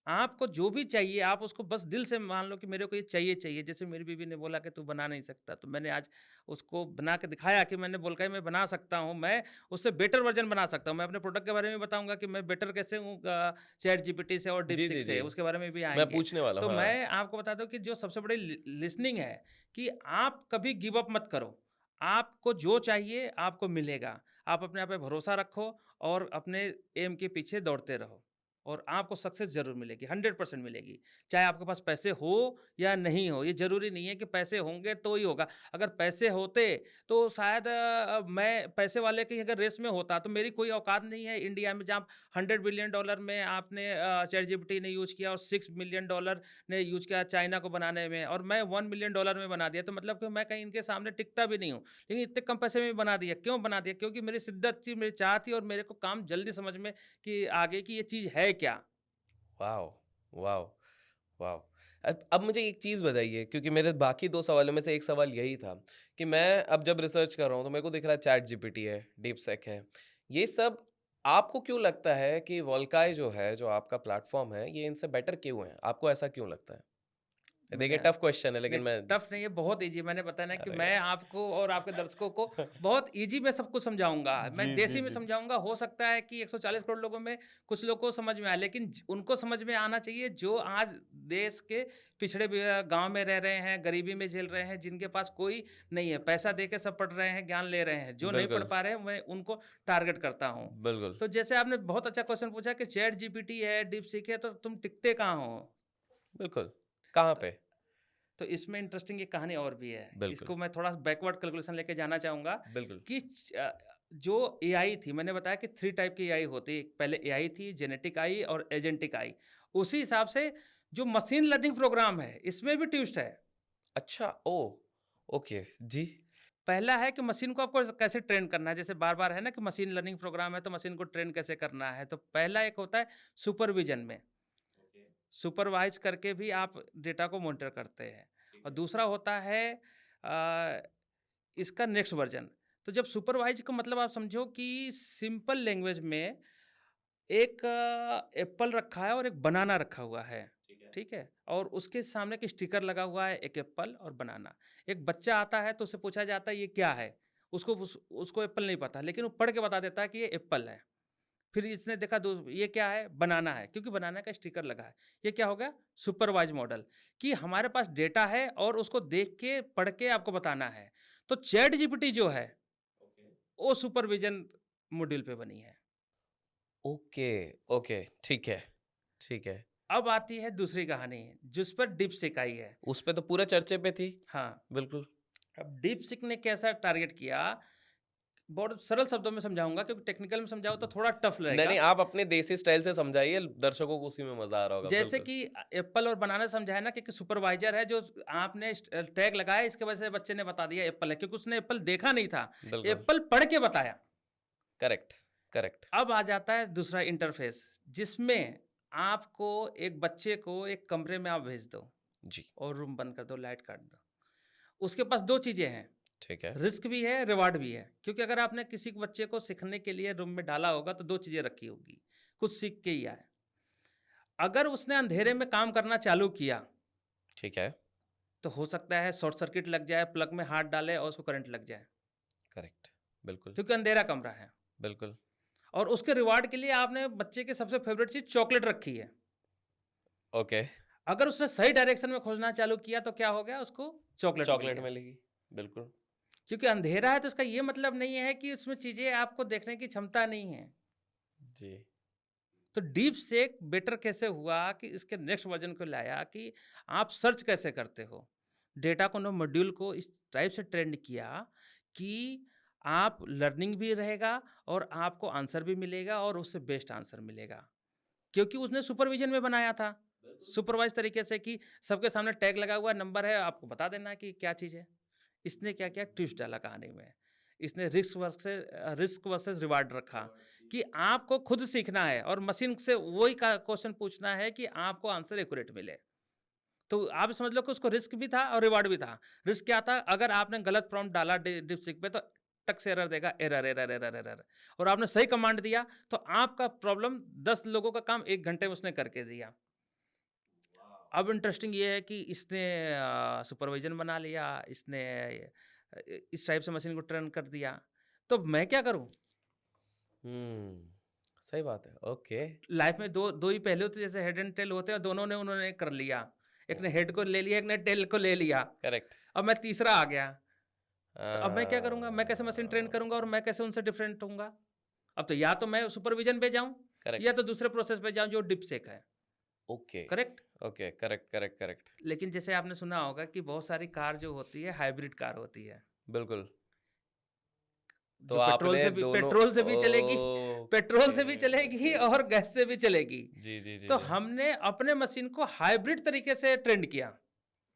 आपको जो भी चाहिए आप उसको बस दिल से मान लो कि मेरे को ये चाहिए चाहिए। जैसे मेरी बीवी ने बोला कि तू बना नहीं सकता, तो मैंने आज उसको बना के दिखाया कि मैंने बोल के मैं बना सकता हूँ, मैं उससे बेटर वर्जन बना सकता हूँ। मैं अपने प्रोडक्ट के बारे में बताऊंगा कि मैं बेटर कैसे हूँ चैट जीपीटी से और जी डीपसिक जी से, जी। उसके बारे में भी मैं आएंगे। पूछने वाला तो हूँ हाँ। मैं आपको बता दूं कि जो सबसे बड़ी लिसनिंग है कि आप कभी गिव अप मत करो। आपको जो चाहिए आपको मिलेगा। आप अपने आप पे भरोसा रखो और अपने एम के पीछे दौड़ते रहो और आपको सक्सेस ज़रूर मिलेगी, 100% मिलेगी। चाहे आपके पास पैसे हो या नहीं हो, ये ज़रूरी नहीं है कि पैसे होंगे तो ही होगा। अगर पैसे होते तो शायद मैं पैसे वाले की अगर रेस में होता तो मेरी कोई औकात नहीं है इंडिया में जहाँ $100 बिलियन में आपने चैटजीपीटी ने यूज़ किया और $6 मिलियन ने यूज़ किया चाइना को बनाने में और मैं $1 मिलियन में बना दिया। तो मतलब कि मैं कहीं इनके सामने टिकता भी नहीं हूँ। लेकिन इतने कम पैसे में भी बना दिया। क्यों बना दिया? क्योंकि मेरी शिद्दत थी, मेरी चाह थी और मेरे को काम जल्दी समझ में कि आगे की ये चीज़ है क्या? वाओ! वाओ! वाओ! अब मुझे एक चीज़ बताइए, क्योंकि मेरे बाकी 2 सवालों में से एक सवाल यही था कि मैं अब जब रिसर्च कर रहा हूँ तो मेरे को दिख रहा है चैट जीपीटी है, डीपसेक है। ये सब आपको क्यों लगता है कि वोल्काई जो है, जो आपका प्लेटफ़ॉर्म है, ये इनसे बेटर क्यों है? आपको ऐसा क्यों लगता है? देखिए मैंने टफ़ क्वेश्चन है लेकिन नहीं, मैं टफ नहीं है, बहुत ईज़ी। मैंने बताया ना कि अरे मैं यार! आपको और आपके दर्शकों को बहुत ईज़ी में सब कुछ समझाऊँगा। मैं जी, जी, देसी में जी। समझाऊँगा, हो सकता है कि 140 करोड़ लोगों में कुछ लोगों को समझ में आए, लेकिन उनको समझ में आना चाहिए जो आज देश के पिछड़े गाँव में रह रहे हैं, गरीबी में झेल रहे हैं, जिनके पास कोई नहीं है। पैसा दे के सब पढ़ रहे हैं, ज्ञान ले रहे हैं। जो नहीं पढ़ बिल्कुल, पा रहे हैं, मैं उनको टारगेट करता हूँ। बिल्कुल, तो जैसे आपने बहुत अच्छा क्वेश्चन पूछा कि चैट जीपीटी है, डीपसीक है, तो तुम टिकते कहाँ हो? बिल्कुल। कहाँ तो पे? तो इसमें इंटरेस्टिंग एक कहानी और भी है। बिल्कुल, इसको मैं थोड़ा बैकवर्ड कैलकुलेशन लेके जाना चाहूँगा बिल्कुल। कि जो एआई थी, मैंने बताया कि 3 टाइप की एआई होती है। पहले एआई थी, जेनेटिक आई और एजेंटिक आई। उसी हिसाब से जो मशीन लर्निंग प्रोग्राम है, इसमें भी ट्विस्ट है। अच्छा, ओह! ओके, जी। पहला है कि मशीन को आपको कैसे ट्रेन करना है। जैसे बार-बार है ना कि मशीन लर्निंग प्रोग्राम है, तो मशीन को ट्रेन कैसे करना है। तो पहला एक होता है सुपरविज़न में। सुपरवाइज़ करके भी आप डेटा को मॉनिटर करते हैं। और दूसरा होता है अ, इसका नेक्स्ट वर्ज़न। तो जब सुपरवाइज़ का मतलब आप समझो कि सिंपल लैंग्वेज में एक एप्पल रखा है और एक बनाना रखा हुआ है, ठीक है? और उसके सामने एक स्टिकर लगा हुआ है, एक एप्पल और बनाना। एक बच्चा आता है तो उससे पूछा जाता है ये क्या है? उसको एप्पल नहीं पता, लेकिन वो पढ़ के बता देता है कि ये एप्पल है। फिर इसने देखा दो ये क्या है? बनाना है, क्योंकि बनाना का स्टिकर लगा है। ये क्या हो गया? सुपरवाइज़ मॉडल कि हमारे पास डेटा है और उसको देख के, पढ़ के आपको बताना है। तो चैट जीपीटी जो है, वो सुपरविज़न मॉड्यूल पे बनी है। ओके, ओके, ठीक है, ठीक है। अब आती है दूसरी कहानी, जिस पर डीपसीक आई है। उस पे तो पूरा चर्चे पे थी। हाँ, बिल्कुल। अब डीपसीक ने कैसा टारगेट किया? बहुत सरल शब्दों में समझाऊँगा क्योंकि टेक्निकल में समझाऊँ तो थोड़ा टफ नहीं, रहेगा। नहीं, आप अपने देसी स्टाइल से समझाइए, दर्शकों को उसी में मज़ा आ रहा होगा, जैसे बिल्कुल। कि एप्पल और बनाना समझाया ना कि सुपरवाइज़र है जो आपने टैग लगाया, इसकी वजह से बच्चे ने बता दिया एप्पल है, क्योंकि उसने एप्पल देखा नहीं था। बिल्कुल, एप्पल पढ़ के बताया। Correct, correct. अब आ जाता है दूसरा इंटरफ़ेस, जिसमें आपको एक बच्चे को एक कमरे में आप भेज दो जी, और रूम बंद कर दो, लाइट काट दो। उसके पास 2 चीज़ें हैं, ठीक है। रिस्क भी है, रिवार्ड भी है। क्योंकि अगर आपने किसी बच्चे को सीखने के लिए रूम में डाला होगा तो 2 चीज़ें रखी होगी, कुछ सीख के ही आए। अगर उसने अंधेरे में काम करना चालू किया, ठीक है, तो हो सकता है शॉर्ट सर्किट लग जाए, प्लग में हाथ डाले और उसको करंट लग जाए, करेक्ट, बिल्कुल, क्योंकि अंधेरा कमरा है। बिल्कुल। और उसके रिवार्ड के लिए आपने बच्चे की सबसे फ़ेवरेट चीज़ चॉकलेट रखी है। ओके, अगर उसने सही डायरेक्शन में खोजना चालू किया तो क्या हो गया? उसको चॉकलेट मिल चॉकलेट गया। मिलेगी, बिल्कुल। क्योंकि अंधेरा है तो इसका ये मतलब नहीं है कि उसमें चीज़ें आपको देखने की क्षमता नहीं है। जी, तो डीप सेक बेटर कैसे हुआ कि इसके नेक्स्ट वर्जन को लाया कि आप सर्च कैसे करते हो। डेटा को ना मॉड्यूल को इस टाइप से ट्रेंड किया कि आप लर्निंग भी रहेगा और आपको आंसर भी मिलेगा और उससे बेस्ट आंसर मिलेगा, क्योंकि उसने सुपरविजन में बनाया था सुपरवाइज तरीके से कि सबके सामने टैग लगा हुआ नंबर है, आपको बता देना है कि क्या चीज़ है। इसने क्या किया? ट्विस्ट डाला कहानी में। इसने रिस्क वर्सेस रिवार्ड रखा कि आपको खुद सीखना है और मशीन से वही का क्वेश्चन पूछना है कि आपको आंसर एक्यूरेट मिले। तो आप समझ लो कि उसको रिस्क भी था और रिवार्ड भी था। रिस्क क्या था? अगर आपने गलत प्रॉम्प्ट डाला डीपसीक पे तो टक से एरर देगा, एरर, एरर, एरर, एरर। और आपने सही कमांड दिया तो आपका प्रॉब्लम 10 लोगों का काम 1 घंटे में उसने करके दिया। अब इंटरेस्टिंग ये है कि इसने सुपरविज़न बना लिया, इसने इस टाइप से मशीन को ट्रेन कर दिया। तो मैं क्या करूँ? सही बात है, ओके। लाइफ में 2 ही पहलू होते हैं, जैसे हेड एंड टेल होते हैं, दोनों ने उन्होंने कर लिया। एक ने हेड को ले लिया, एक ने टेल को ले लिया। करेक्ट। अब मैं तीसरा आ गया। तो अब मैं क्या करूँगा? मैं कैसे मशीन ट्रेन अ, करूँगा और मैं कैसे उनसे डिफरेंट होऊँगा? अब तो या तो मैं सुपरविज़न पे जाऊँ या करेक्ट, तो दूसरे प्रोसेस पे जाऊँ जो डिपसेक है। Okay, correct? Okay, correct, correct, correct. लेकिन जैसे आपने सुना होगा कि बहुत सारी कार जो होती है हाइब्रिड कार होती है। बिल्कुल, तो जो आपने दोनों पेट्रोल से भी चलेगी, पेट्रोल ओके, से भी चलेगी ओके, और ओके। गैस से भी चलेगी। जी, जी, जी, तो जी। हमने अपने मशीन को हाइब्रिड तरीके से ट्रेंड किया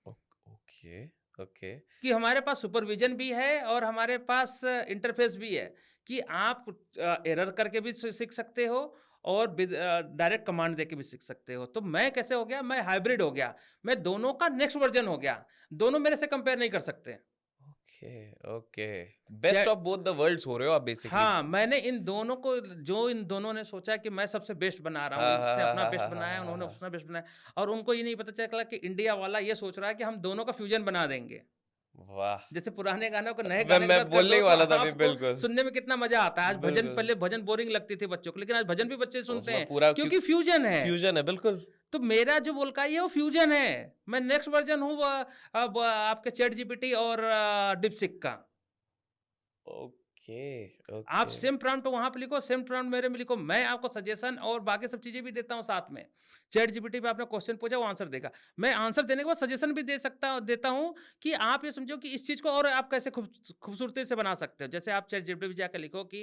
ओके, ओके, कि हमारे पास सुपरविजन भी है और हमारे पास इंटरफेस भी है कि आप एरर करके भी सीख सकते हो और डायरेक्ट कमांड देके भी सीख सकते हो। तो मैं कैसे हो गया, मैं हाइब्रिड हो गया, मैं दोनों का नेक्स्ट वर्जन हो गया, दोनों मेरे से कंपेयर नहीं कर सकते। Okay, okay. Best of both the worlds हो रहे हो आप बेसिकली। हाँ, मैंने इन दोनों को, जो इन दोनों ने सोचा कि मैं सबसे बेस्ट बना रहा हूँ, हाँ, हाँ, जिसने हाँ, अपना हाँ, बेस्ट हाँ, हाँ, बनाया, हाँ, उन्होंने हाँ। अपना बेस्ट बनाया, और उनको ये नहीं पता चला कि इंडिया वाला ये सोच रहा है कि हम दोनों का फ्यूजन बना देंगे। वाह! जैसे पुराने गानों को नए मैं गाने के मैं साथ कर बोलने दो ही तो वाला था अभी, आपको बिल्कुल, सुनने में कितना मजा आता है। आज भजन, बिल्कुल। पहले भजन बोरिंग लगती थी बच्चों को, लेकिन आज भजन भी बच्चे सुनते उसमें हैं पूरा क्योंकि फ्यूजन है। फ्यूजन है, बिल्कुल। तो मेरा जो वोल्काई है वो फ्यूजन है। मैं नेक्स्ट वर्जन हूँ अब आपके चैट जीपीटी और डिपसिक का। ओके, आप ओके। सेम प्रॉम्प्ट वहाँ पे लिखो, सेम प्रॉम्प्ट मेरे में लिखो, मैं आपको सजेशन और बाकी सब चीज़ें भी देता हूँ साथ में। चैट जीपीटी पे आपने क्वेश्चन पूछा, वो आंसर देगा। मैं आंसर देने के बाद सजेशन भी देता हूँ कि आप ये समझो कि इस चीज़ को और आप कैसे खूबसूरती से बना सकते हो। जैसे आप चैट जीपीटी पे जाकर लिखो कि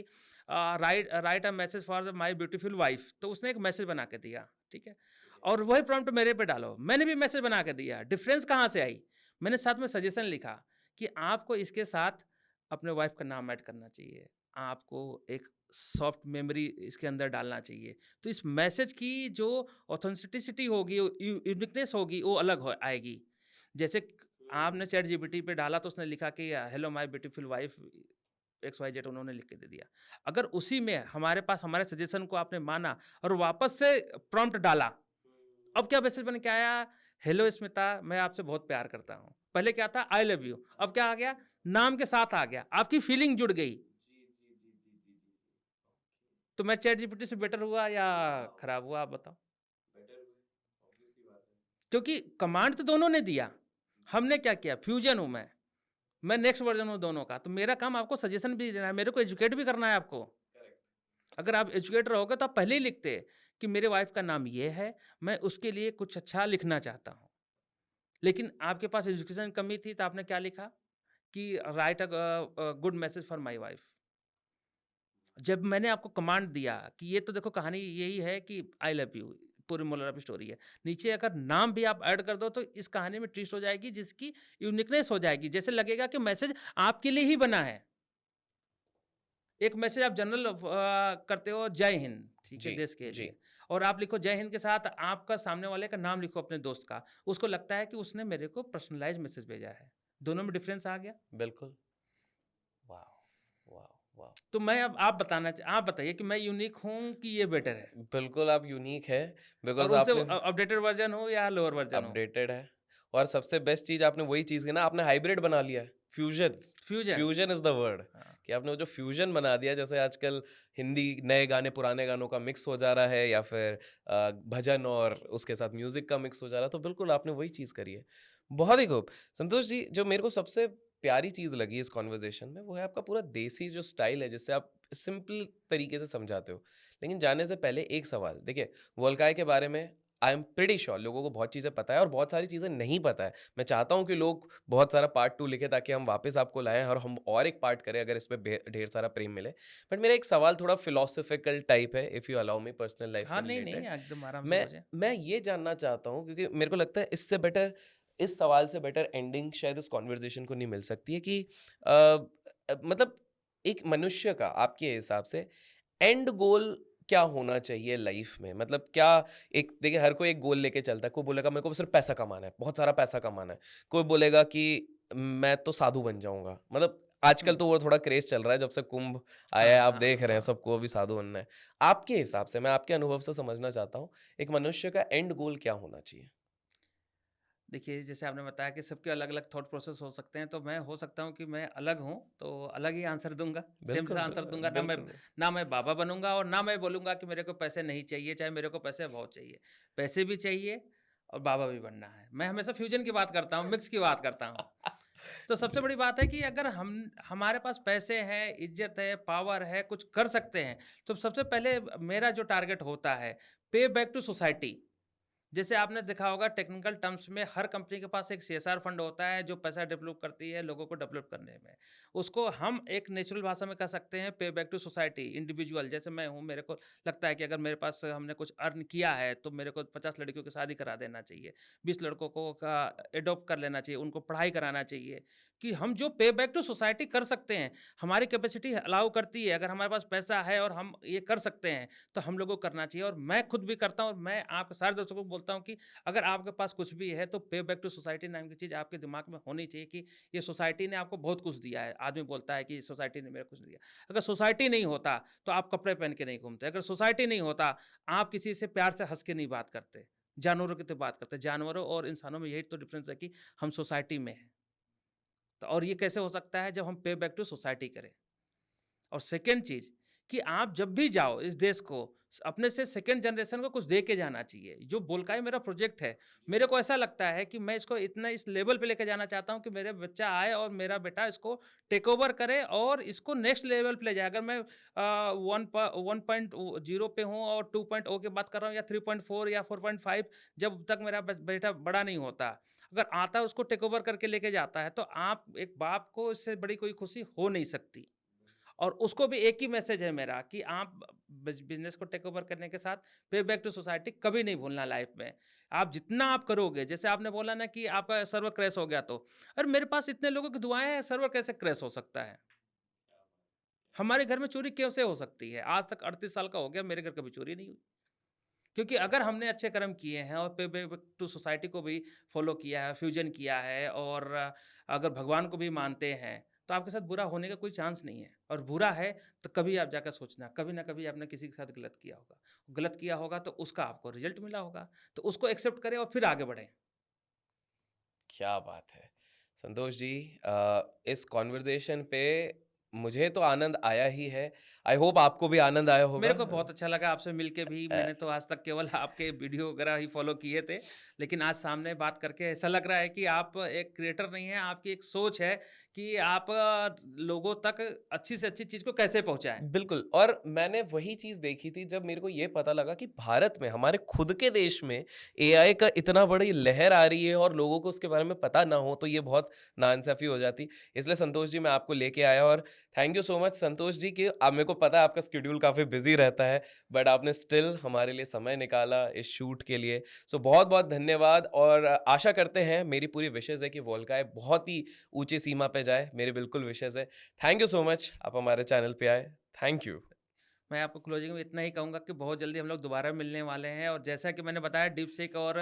right a message for my beautiful wife, तो उसने एक मैसेज बना के दिया, ठीक है? और वही प्रॉम्प्ट मेरे पे डालो, मैंने भी मैसेज बना के दिया। डिफरेंस कहाँ से आई? मैंने साथ में सजेशन लिखा कि आपको इसके साथ अपने वाइफ का नाम ऐड करना चाहिए, आपको एक सॉफ्ट मेमोरी इसके अंदर डालना चाहिए। तो इस मैसेज की जो ऑथेंटिसिटी होगी, यूनिकनेस होगी, वो अलग हो आएगी। जैसे आपने चैट जीपीटी पे डाला तो उसने लिखा कि hello my beautiful wife X Y Z, उन्होंने लिख के दे दिया। अगर उसी में हमारे पास हमारे सजेशन को आपने माना और वापस से प्रॉम्प्ट डाला, अब क्या मैसेज बन के आया? हेलो स्मिता, मैं आपसे बहुत प्यार करता हूँ। पहले क्या था? I love you. अब क्या आ गया? नाम के साथ आ गया, आपकी फीलिंग जुड़ गई। तो मैं चैट जीपीटी से बेटर हुआ या खराब हुआ, आप बताओ? क्योंकि कमांड तो दोनों ने दिया, हमने क्या किया? फ्यूजन हूं मैं नेक्स्ट वर्जन हूं दोनों का। तो मेरा काम आपको सजेशन भी देना है, मेरे को एजुकेट भी करना है आपको। अगर आप एजुकेटर रहोगे तो आप पहले ही लिखते कि मेरे वाइफ का नाम ये है, मैं उसके लिए कुछ अच्छा लिखना चाहता हूँ। लेकिन आपके पास एजुकेशन कमी थी, तो आपने क्या लिखा कि right a good message for my wife. जब मैंने आपको कमांड दिया कि ये तो देखो कहानी यही है कि आई लव यू, पूरी मोरल ऑफ स्टोरी है। नीचे अगर नाम भी आप ऐड कर दो तो इस कहानी में ट्विस्ट हो जाएगी, जिसकी यूनिकनेस हो जाएगी। जैसे लगेगा कि मैसेज आपके लिए ही बना है। एक मैसेज आप जनरल करते हो जय हिंद, ठीक है, जी, देश के जी। लिए, और आप लिखो जय हिंद के साथ आपका सामने वाले का नाम लिखो अपने दोस्त का, उसको लगता है कि उसने मेरे को पर्सनलाइज मैसेज भेजा है। दोनों में डिफरेंस आ गया। बिल्कुल। वाओ! वाओ! वाओ! तो मैं अब आप बताइए कि मैं यूनिक हूँ कि ये बेटर है? बिल्कुल आप यूनिक हैं और बिकॉज़ उनसे आपने अपडेटेड वर्ज़न हो या लोअर वर्ज़न हो? अपडेटेड है और सबसे बेस्ट चीज़ आपने वही चीज़ की ना, आपने हाइब्रिड बना लिया है, fusion. Fusion. Fusion is the word हाँ। कि आपने वो जो फ्यूज़न बना दिया, जैसे आजकल हिंदी नए गाने पुराने गानों का मिक्स हो जा रहा है या फिर भजन और उसके साथ म्यूज़िक का मिक्स हो जा रहा है, तो बिल्कुल आपने वही चीज़ करी है। बहुत ही खूब। संतोष जी, जो मेरे को सबसे प्यारी चीज़ लगी इस कन्वर्सेशन में, वो है आपका पूरा देसी जो स्टाइल है, जिससे आप सिंपल तरीके से समझाते हो। लेकिन जाने से पहले एक सवाल, देखिए, वोल्काई के बारे में आई एम प्रीटी श्योर लोगों को बहुत चीज़ें पता है और बहुत सारी चीज़ें नहीं पता है। मैं चाहता हूँ कि लोग बहुत सारा पार्ट 2 लिखें ताकि हम वापस आपको लाएँ और हम और एक पार्ट करें अगर इसमें ढेर सारा प्रेम मिले। बट मेरा एक सवाल थोड़ा फिलॉसफिकल टाइप है, if you allow me, personal life से हाँ, नहीं, नहीं, रिलेटेड। एकदम आराम से मैं पूछें। मैं ये जानना चाहता हूँ क्योंकि मेरे को लगता है इससे बेटर, इस सवाल से बेटर एंडिंग शायद इस कन्वर्सेशन को नहीं मिल सकती है कि मतलब एक मनुष्य का आपके हिसाब से एंड गोल क्या होना चाहिए लाइफ में? मतलब क्या, एक देखिए हर कोई एक गोल लेके चलता है। कोई बोलेगा मेरे को सिर्फ़ पैसा कमाना है, बहुत सारा पैसा कमाना है। कोई बोलेगा कि मैं तो साधु बन जाऊँगा। मतलब हुँ। आजकल तो वो थोड़ा क्रेज़ चल रहा है, जब से कुंभ आया है हाँ, आप हाँ, देख रहे हैं हाँ। सबको अभी साधु बनना है। आपके हिसाब से, मैं आपके अनुभव से समझना चाहता हूँ, एक मनुष्य का एंड गोल क्या होना चाहिए? देखिए, जैसे आपने बताया कि सबके अलग-अलग थॉट प्रोसेस हो सकते हैं, तो मैं हो सकता हूँ कि मैं अलग हूँ, तो अलग ही आंसर दूँगा। सेम सा बिल्कुल, आंसर दूँगा, बिल्कुल। ना मैं बाबा बनूँगा और ना मैं बोलूँगा कि मेरे को पैसे नहीं चाहिए, चाहे मेरे को पैसे बहुत चाहिए। पैसे भी चाहिए और बाबा भी बनना है। मैं हमेशा फ्यूज़न की बात करता हूँ, मिक्स की बात करता हूँ। तो सबसे जी, बड़ी बात है कि अगर हम हमारे पास पैसे हैं, इज़्ज़त है, पावर है, कुछ कर सकते हैं, तो सबसे पहले मेरा जो टारगेट होता है, पे बैक टू सोसाइटी। जैसे आपने देखा होगा टेक्निकल टर्म्स में हर कंपनी के पास एक सीएसआर फंड होता है जो पैसा डेवलप करती है लोगों को डेवलप करने में। उसको हम एक नेचुरल भाषा में कह सकते हैं पे बैक टू सोसाइटी, इंडिविजुअल जैसे मैं हूँ, मेरे को लगता है कि अगर मेरे पास हमने कुछ अर्न किया है तो मेरे को 50 लड़कियों की शादी करा देना चाहिए, 20 लड़कों को का एडॉप्ट कर लेना चाहिए, उनको पढ़ाई कराना चाहिए, कि हम जो पे बैक टू सोसाइटी कर सकते हैं, हमारी कैपेसिटी अलाउ करती है, अगर हमारे पास पैसा है और हम ये कर सकते हैं, तो हम लोगों को करना चाहिए। और मैं खुद भी करता हूँ और मैं आपके सारे दर्शकों को बोलता हूँ कि अगर आपके पास कुछ भी है तो पे बैक टू सोसाइटी नाम की चीज़ आपके दिमाग में होनी चाहिए कि ये सोसाइटी ने आपको बहुत कुछ दिया है। आदमी बोलता है कि सोसाइटी ने मेरे को कुछ दिया। अगर सोसाइटी नहीं होता तो आप कपड़े पहन के नहीं घूमते। अगर सोसाइटी नहीं होता, आप किसी से प्यार से हँस के नहीं बात करते। जानवरों की तो बात करते हैं। जानवरों और इंसानों में यही तो डिफरेंस है कि हम सोसाइटी में हैं। तो और ये कैसे हो सकता है जब हम पे बैक टू सोसाइटी करें। और सेकंड चीज़ कि आप जब भी जाओ इस देश को अपने से सेकंड जनरेशन को कुछ दे के जाना चाहिए। जो बोलकाई मेरा प्रोजेक्ट है, मेरे को ऐसा लगता है कि मैं इसको इतना इस लेवल पे लेके जाना चाहता हूँ कि मेरे बच्चा आए और मेरा बेटा इसको टेक ओवर करे और इसको नेक्स्ट लेवल पे ले जाए। अगर मैं 1.0 पे हूँ और 2.0 की बात कर रहा हूँ या 3.4 या 4.5, जब तक मेरा बेटा बड़ा नहीं होता, अगर आता है उसको टेक ओवर करके लेके जाता है, तो आप एक बाप को इससे बड़ी कोई खुशी हो नहीं सकती। और उसको भी एक ही मैसेज है मेरा कि आप बिजनेस को टेक ओवर करने के साथ पे बैक टू सोसाइटी कभी नहीं भूलना लाइफ में। आप जितना आप करोगे, जैसे आपने बोला ना कि आपका सर्वर क्रैश हो गया तो, अरे मेरे पास इतने लोगों की दुआएं हैं, सर्वर कैसे क्रैश हो सकता है? हमारे घर में चोरी कैसे हो सकती है? आज तक 38 साल का हो गया, मेरे घर कभी चोरी नहीं हुई। क्योंकि अगर हमने अच्छे कर्म किए हैं और पे बैक टू सोसाइटी को भी फॉलो किया है, फ्यूजन किया है और अगर भगवान को भी मानते हैं, तो आपके साथ बुरा होने का कोई चांस नहीं है। और बुरा है तो कभी आप जाकर सोचना, कभी ना कभी आपने किसी के साथ गलत किया होगा। गलत किया होगा तो उसका आपको रिजल्ट मिला होगा। तो उसको एक्सेप्ट करें और फिर आगे बढ़ें। क्या बात है! संतोष जी, इस कन्वर्सेशन पे मुझे तो आनंद आया ही है। आई होप आपको भी आनंद आया होगा। मेरे को बहुत अच्छा लगा आपसे मिलके भी। अ, मैंने तो आज तक केवल आपके वीडियो वगैरह ही फॉलो किए थे। लेकिन आज सामने बात करके ऐसा लग रहा है कि आप एक क्रिएटर नहीं हैं, आपकी एक सोच है कि आप लोगों तक अच्छी से अच्छी चीज़ को कैसे पहुँचाएँ। बिल्कुल, और मैंने वही चीज़ देखी थी जब मेरे को ये पता लगा कि भारत में, हमारे खुद के देश में एआई का इतना बड़ी लहर आ रही है और लोगों को उसके बारे में पता ना हो, तो ये बहुत नाइंसाफ़ी हो जाती। इसलिए संतोष जी, मैं आपको लेके आया और thank you so much Santosh ji कि अब मेरे को पता है आपका शेड्यूल काफ़ी बिज़ी रहता है, बट आपने स्टिल हमारे लिए समय निकाला इस शूट के लिए। सो बहुत-बहुत धन्यवाद और आशा करते हैं, मेरी पूरी विशेज़ है कि वोल्काई बहुत ही ऊँची सीमा पे जाए, मेरी बिल्कुल विशेज़ है। थैंक यू सो मच, आप हमारे चैनल पे आए। Thank you. मैं आपको क्लोजिंग में इतना ही कहूँगा कि बहुत जल्दी हम लोग दोबारा मिलने वाले हैं। और जैसा कि मैंने बताया डीपसीक और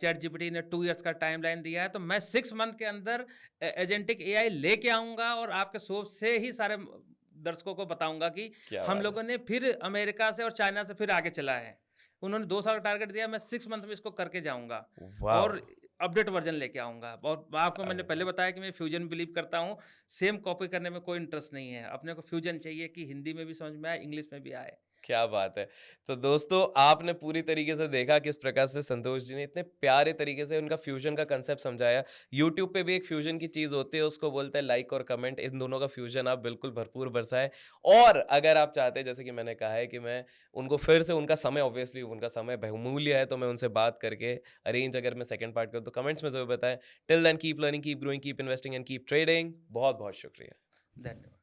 चैट जीपीटी ने 2 इयर्स का टाइमलाइन दिया है, तो मैं 6 मंथ के अंदर एजेंटिक एआई लेके आऊँगा और आपके शो से ही सारे दर्शकों को बताऊँगा कि क्या हम बात है! लोगों ने फिर अमेरिका से और चाइना से फिर आगे चला है। उन्होंने 2 साल का टारगेट दिया, मैं 6 मंथ में इसको करके जाऊँगा वॉव! और अपडेट वर्ज़न लेके आऊँगा। और आपको मैंने पहले अमेज़िंग। बताया कि मैं फ्यूजन बिलीव करता हूँ, सेम कॉपी करने में कोई इंटरेस्ट नहीं है। अपने को फ्यूजन चाहिए कि हिंदी में भी समझ में आए, इंग्लिश में भी आए। क्या बात है! तो दोस्तों, आपने पूरी तरीके से देखा किस प्रकार से संतोष जी ने इतने प्यारे तरीके से उनका फ्यूज़न का कांसेप्ट समझाया। यूट्यूब पे भी एक फ्यूज़न की चीज़ होती है, उसको बोलते हैं लाइक और कमेंट। इन दोनों का फ्यूज़न आप बिल्कुल भरपूर बरसाएँ। और अगर आप चाहते हैं, जैसे कि मैंने कहा है कि मैं उनको फिर से, उनका समय ऑब्वियसली उनका समय बहुमूल्य है, तो मैं उनसे बात करके अरेंज अगर मैं सेकंड पार्ट करूँ, तो कमेंट्स में ज़रूर बताएँ। Till then keep learning, keep growing, keep investing and keep trading. बहुत-बहुत शुक्रिया। धन्यवाद।